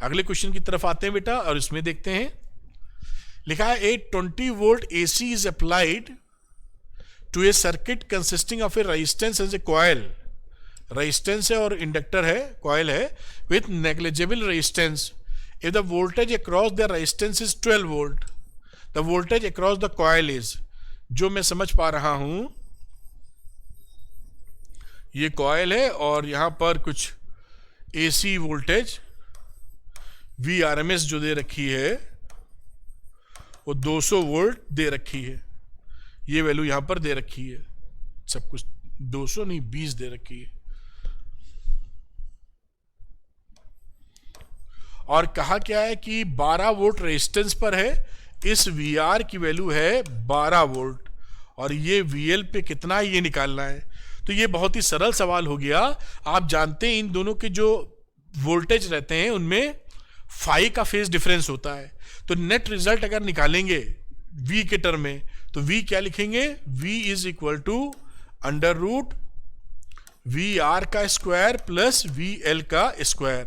अगले क्वेश्चन की तरफ आते हैं बेटा, और इसमें देखते हैं, लिखा है a 20 volt AC is applied to a circuit consisting of a resistance as a coil. Resistance है और इंडक्टर है, कॉइल है, with negligible resistance. If the voltage across the resistance is 12 volt, the voltage across the coil is, जो मैं समझ पा रहा हूं, ये कॉइल है और यहां पर कुछ AC वोल्टेज VRMS जो दे रखी है वो 200 वोल्ट दे रखी है, ये वैल्यू यहां पर दे रखी है, सब कुछ 200 नहीं 20 दे रखी है। और कहा क्या है कि 12 वोल्ट रेजिस्टेंस पर है, इस VR की वैल्यू है 12 वोल्ट, और ये VL पे कितना है ये निकालना है। तो ये बहुत ही सरल सवाल हो गया। आप जानते हैं इन दोनों के जो वोल्टेज रहते हैं उनमें फाई का फेज डिफरेंस होता है, तो नेट रिजल्ट अगर निकालेंगे V के टर्म में, तो V क्या लिखेंगे? V is equal to under root VR का स्क्वायर प्लस VL का स्क्वायर।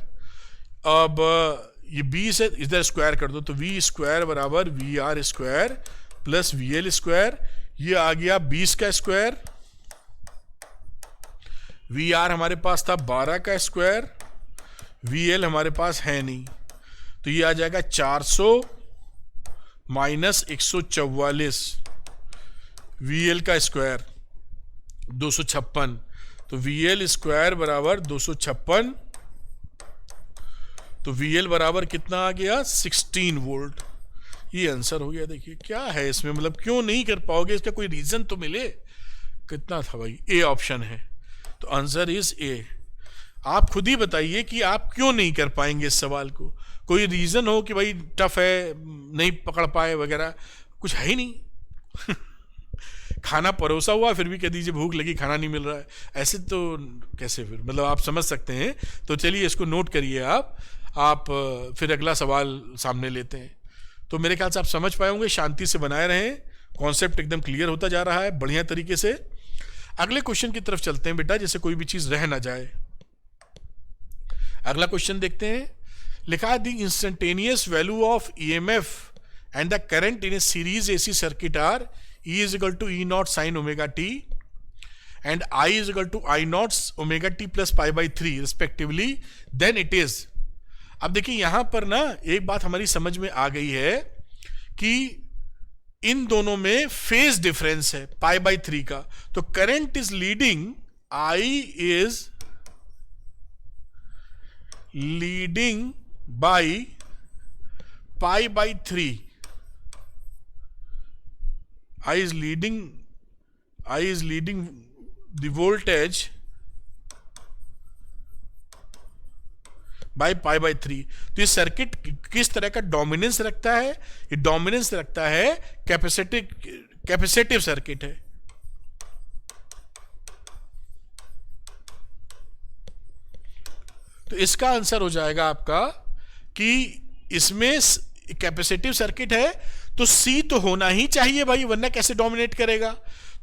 अब ये 20 है, इधर स्क्वायर कर दो, तो V स्क्वायर बराबर VR square plus VL square, ये आ गया 20 का स्क्वायर, VR हमारे पास था 12 का स्क्वायर, VL हमारे पास है नहीं, तो ये आ जाएगा 400 माइनस 144, VL का स्क्वायर 256, तो VL स्क्वायर बराबर 256, तो VL बराबर कितना आ गया? 16 वोल्ट। ये आंसर हो गया। देखिए क्या है इसमें, मतलब क्यों नहीं कर पाओगे, इसका कोई रीजन तो मिले। कितना था भाई? ए ऑप्शन है, तो आंसर इज ए। आप खुद ही बताइए कि आप क्यों नहीं कर पाएंगे इस सवाल को। कोई रीजन हो कि भाई टफ है, नहीं पकड़ पाए वगैरह, कुछ है ही नहीं खाना परोसा हुआ फिर भी कह दीजिए भूख लगी, खाना नहीं मिल रहा है, ऐसे तो कैसे? फिर मतलब आप समझ सकते हैं। तो चलिए इसको नोट करिए आप फिर अगला सवाल सामने लेते हैं। तो मेरे ख्याल से आप समझ पाए होंगे, शांति से बनाए रहें, कॉन्सेप्ट एकदम क्लियर होता जा रहा है बढ़िया तरीके से। अगले क्वेश्चन की तरफ चलते हैं बेटा, जैसे कोई भी चीज रह ना जाए। अगला क्वेश्चन देखते हैं, लिखा है the instantaneous value of EMF and the current in a series AC circuit are E is equal to E naught sin omega t and I is equal to I naught omega t plus pi by 3 respectively, then it is। अब देखिए यहां पर ना एक बात हमारी समझ में आ गई है कि इन दोनों में फेज डिफरेंस है पाई बाई 3 का, तो current is leading, I is leading by pi by 3, I is leading the voltage by pi by 3। तो ये सर्किट किस तरह का डोमिनेंस रखता है? ये डोमिनेंस रखता है कैपेसिटिव सर्किट है। तो इसका आंसर हो जाएगा आपका कि इसमें कैपेसिटिव सर्किट है, तो C तो होना ही चाहिए भाई, वरना कैसे डोमिनेट करेगा?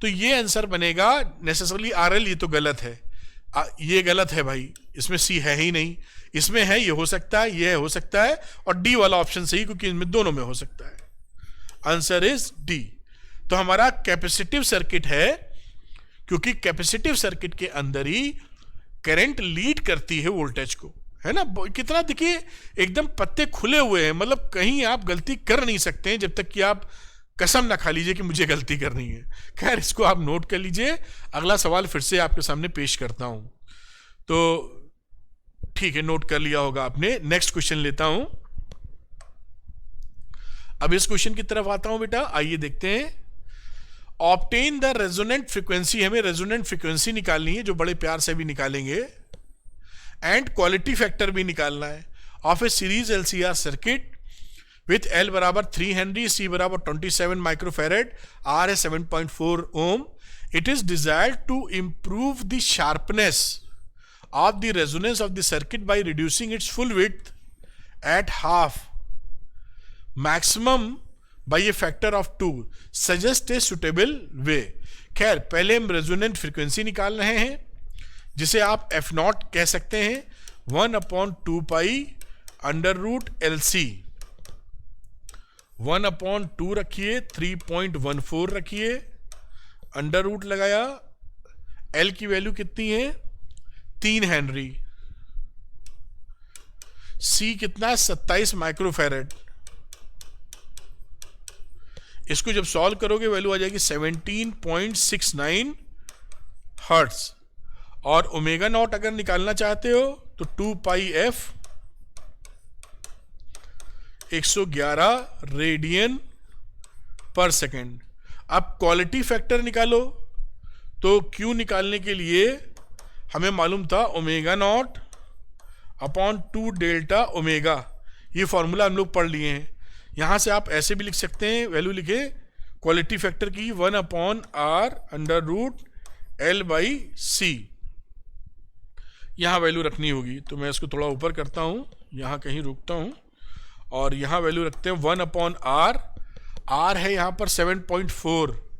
तो ये आंसर बनेगा नेसेसरली RL, ये तो गलत है, ये गलत है भाई, इसमें सी है ही नहीं, इसमें है, ये हो सकता है, ये हो सकता है, और डी वाला ऑप्शन सही, क्योंकि इनमें दोनों में हो सकता है। Answer is D. तो हमारा कैपेसिटिव सर्किट है, क्योंकि कैपेसिटिव सर्किट के अंदर ही करंट लीड करती है वोल्टेज को, है ना। कितना देखिए एकदम पत्ते खुले हुए हैं, मतलब कहीं आप गलती कर नहीं सकते हैं जब तक कि आप कसम ना खा लीजिए कि मुझे गलती करनी है। खैर, इसको आप नोट कर लीजिए। अगला सवाल फिर से आपके सामने पेश करता हूं। तो ठीक है, नोट कर लिया होगा आपने। नेक्स्ट क्वेश्चन लेता हूं। अब इस क्वेश्चन की तरफ आता हूं बेटा, आइए देखते हैं। ऑब्टेन द रेजोनेंट फ्रीक्वेंसी, हमें रेजोनेंट फ्रीक्वेंसी निकालनी है, जो बड़े प्यार से भी निकालेंगे, एंड क्वालिटी फैक्टर भी निकालना है of a series LCR circuit with L बराबर 3 हेनरी, C बराबर 27 माइक्रोफेरेड, R है 7.4 ohm. It is desired to improve the sharpness of the resonance of the circuit by reducing its full width at half maximum by a factor of 2. Suggest a suitable way. खैर, पहले हम resonant frequency निकाल रहे हैं, जिसे आप F not कह सकते हैं, 1/2 पाई अंडर रूट LC। 1/2 रखिए, 3.14 रखिए, अंडर रूट लगाया, L की वैल्यू कितनी है, 3 हेनरी, C कितना है, 27 माइक्रोफेरेड। इसको जब सॉल्व करोगे वैल्यू आ जाएगी 17.69 हर्ट्ज। और ओमेगा नॉट अगर निकालना चाहते हो तो 2 पाई F 111 रेडियन पर सेकेंड। अब क्वालिटी फैक्टर निकालो, तो Q निकालने के लिए हमें मालूम था omega naught upon 2 delta omega, ये फॉर्मूला हम लोग पढ़ लिए हैं। यहां से आप ऐसे भी लिख सकते हैं, वैल्यू लिखे क्वालिटी फैक्टर की 1/R अंडर रूट L/C। यहां वैल्यू रखनी होगी, तो मैं इसको थोड़ा ऊपर करता हूं, यहां कहीं रुकता हूं, और यहां वैल्यू रखते हैं 1/R। R है यहां पर 7.4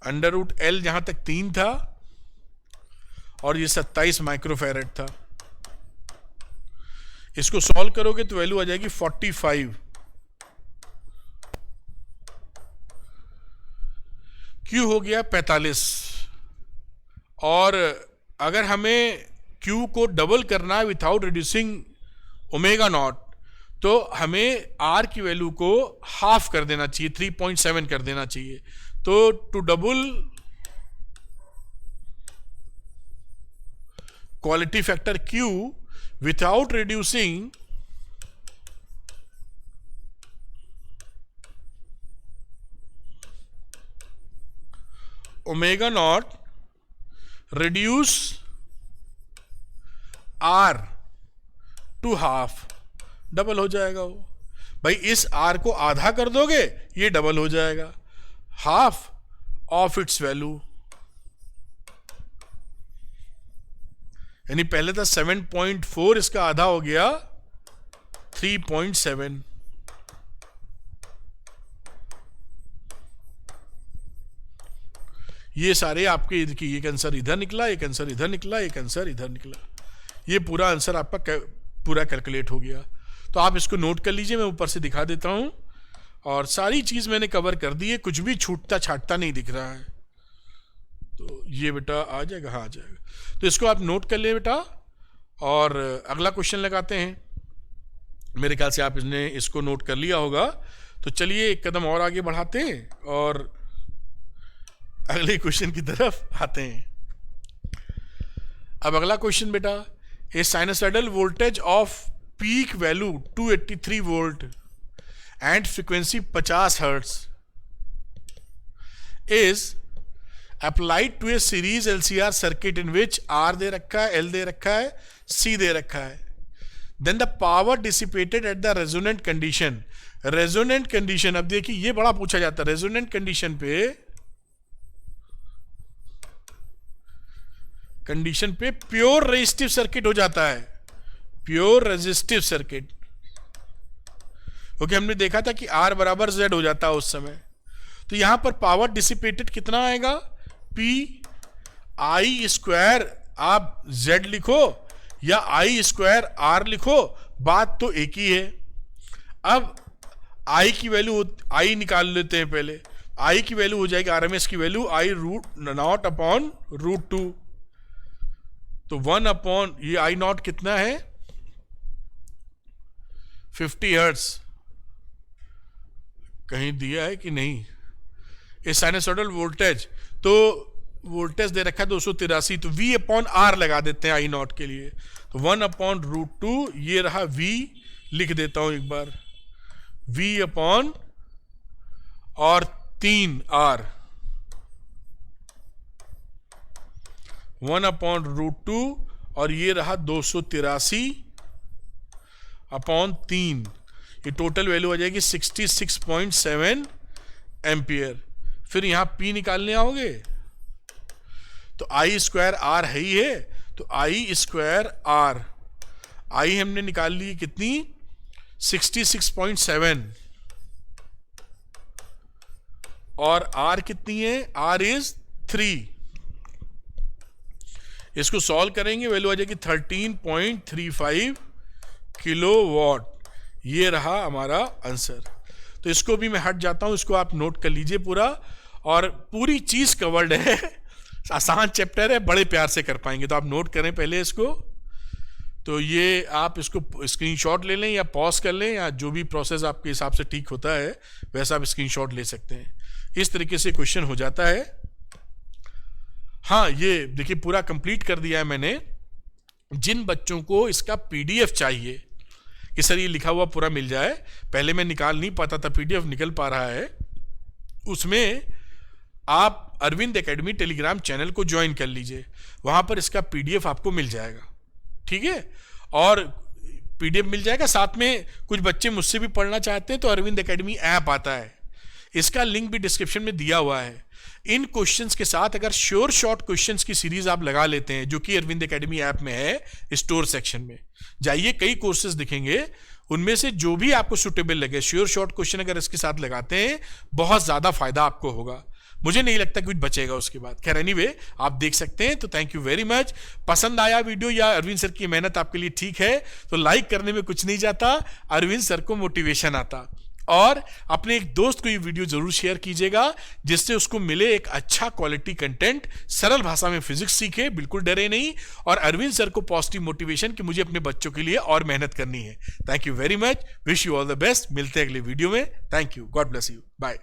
अंडर रूट L, जहां तक 3 था, और ये 27 माइक्रोफेरेड था। इसको सॉल्व करोगे तो वैल्यू आ जाएगी 45। Q हो गया 45। और अगर हमें Q को डबल करना है विथआउट रिड्यूसिंग ओमेगा नॉट, तो हमें R की वैल्यू को हाफ कर देना चाहिए, 3.7 कर देना चाहिए। तो to double quality factor Q without reducing omega not, reduce R to half, double हो जाएगा वो। भाई इस R को आधा कर दोगे, ये डबल हो जाएगा, हाफ ऑफ इट्स वैल्यू। यानी पहले था 7.4, इसका आधा हो गया 3.7। ये सारे आपके एक आंसर इधर निकला, एक आंसर इधर निकला, एक आंसर इधर निकला, ये पूरा आंसर आपका पूरा कैलकुलेट हो गया। तो आप इसको नोट कर लीजिए, मैं ऊपर से दिखा देता हूं। और सारी चीज मैंने कवर कर दी है, कुछ भी छूटता छाटता नहीं दिख रहा है। तो ये बेटा आ जाएगा, हाँ आ जाएगा। तो इसको आप नोट कर ले बेटा, और अगला क्वेश्चन लगाते हैं। मेरे ख्याल से आप इसको नोट कर लिया होगा। तो चलिए एक कदम और आगे बढ़ाते हैं और अगले क्वेश्चन की तरफ आते हैं। अब अगला क्वेश्चन बेटा, a sinusoidal voltage of peak value 283 volt and frequency 50 hertz is applied to a series LCR circuit in which R दे रखा है, L दे रखा है, C दे रखा है। Then the power dissipated at the resonant condition. Resonant condition, अब देखिए ये बड़ा पूछा जाता है। रेजोनेंट कंडीशन पे प्योर रेजिस्टिव सर्किट हो जाता है, प्योर रेजिस्टिव सर्किट। क्योंकि हमने देखा था कि R बराबर Z हो जाता है उस समय। तो यहां पर पावर डिसिपेटेड कितना आएगा, पी आई स्क्वायर आप z लिखो या आई स्क्वायर आर लिखो, बात तो एक ही है। अब आई की वैल्यू आई निकाल लेते हैं पहले। आई की वैल्यू हो जाएगी आरएमएस की value I root not upon root 2, तो 1 अपॉन ये आई नॉट कितना है 50 हर्ट्ज, कहीं दिया है कि नहीं। ये साइनसोइडल वोल्टेज, तो वोल्टेज दे रखा है 283, तो V अपॉन आर लगा देते हैं आई नॉट के लिए, तो 1 अपॉन रूट 2, ये रहा V, लिख देता हूं एक बार, V अपॉन और 3 R, 1 अपॉन रूट 2 और ये रहा 283 अपॉन 3, ये टोटल वैल्यू आ जाएगी 66.7 एम्पियर। फिर यहां P निकालने आओगे तो आई स्क्वायर आर है ही है, तो आई स्क्वायर आर, आई हमने निकाल ली कितनी 66.7 और आर कितनी है, आर इज 3। इसको सॉल्व करेंगे वैल्यू आ जाएगी 13.35 किलोवाट, ये रहा हमारा आंसर। तो इसको भी मैं हट जाता हूं, इसको आप नोट कर लीजिए पूरा, और पूरी चीज कवर्ड है, आसान चैप्टर है, बड़े प्यार से कर पाएंगे, तो आप नोट करें पहले इसको। तो ये आप इसको स्क्रीनशॉट ले लें या पॉज कर लें, या जो भी प्रोसेस आपके हिसाब से ठीक होता है वैसा आप स्क्रीनशॉट ले सकते हैं। इस तरीके से क्वेश्चन हो जाता है। हाँ, ये देखिए पूरा कंप्लीट कर दिया है मैंने। जिन बच्चों को इसका पीडीएफ चाहिए कि सर ये लिखा हुआ पूरा मिल जाए, पहले मैं निकाल नहीं पाता था, पीडीएफ निकल पा रहा है, उसमें आप अरविंद एकेडमी टेलीग्राम चैनल को ज्वाइन कर लीजिए, वहां पर इसका पीडीएफ आपको मिल जाएगा, ठीक है। और पीडीएफ मिल जाएगा, साथ में कुछ बच्चे मुझसे भी पढ़ना चाहते हैं तो अरविंद एकेडमी ऐप आता है, इसका लिंक भी डिस्क्रिप्शन में दिया हुआ है। इन क्वेश्चंस के साथ अगर श्योर शॉर्ट क्वेश्चंस की सीरीज आप लगा लेते हैं, जो कि अरविंद एकेडमी ऐप में है, स्टोर सेक्शन में जाइए, कई कोर्सेज दिखेंगे, उनमें से जो भी आपको सुटेबल लगे, श्योर शॉर्ट क्वेश्चन अगर इसके साथ लगाते हैं, बहुत ज्यादा फायदा आपको होगा। मुझे नहीं लगता कुछ बचेगा उसके बाद। खैर एनीवे, आप देख सकते हैं। तो थैंक यू वेरी मच। पसंद आया वीडियो या अरविंद सर की मेहनत आपके लिए ठीक है तो लाइक करने में कुछ नहीं जाता, अरविंद सर को मोटिवेशन आता। और अपने एक दोस्त को ये वीडियो जरूर शेयर कीजिएगा, जिससे उसको मिले एक अच्छा क्वालिटी कंटेंट, सरल भाषा में फिजिक्स सीखे, बिल्कुल डरे नहीं, और अरविंद सर को पॉजिटिव मोटिवेशन कि मुझे अपने बच्चों के लिए और मेहनत करनी है। Thank you very much, wish you all the best. मिलते हैं अगले वीडियो में। Thank you, God bless you, bye.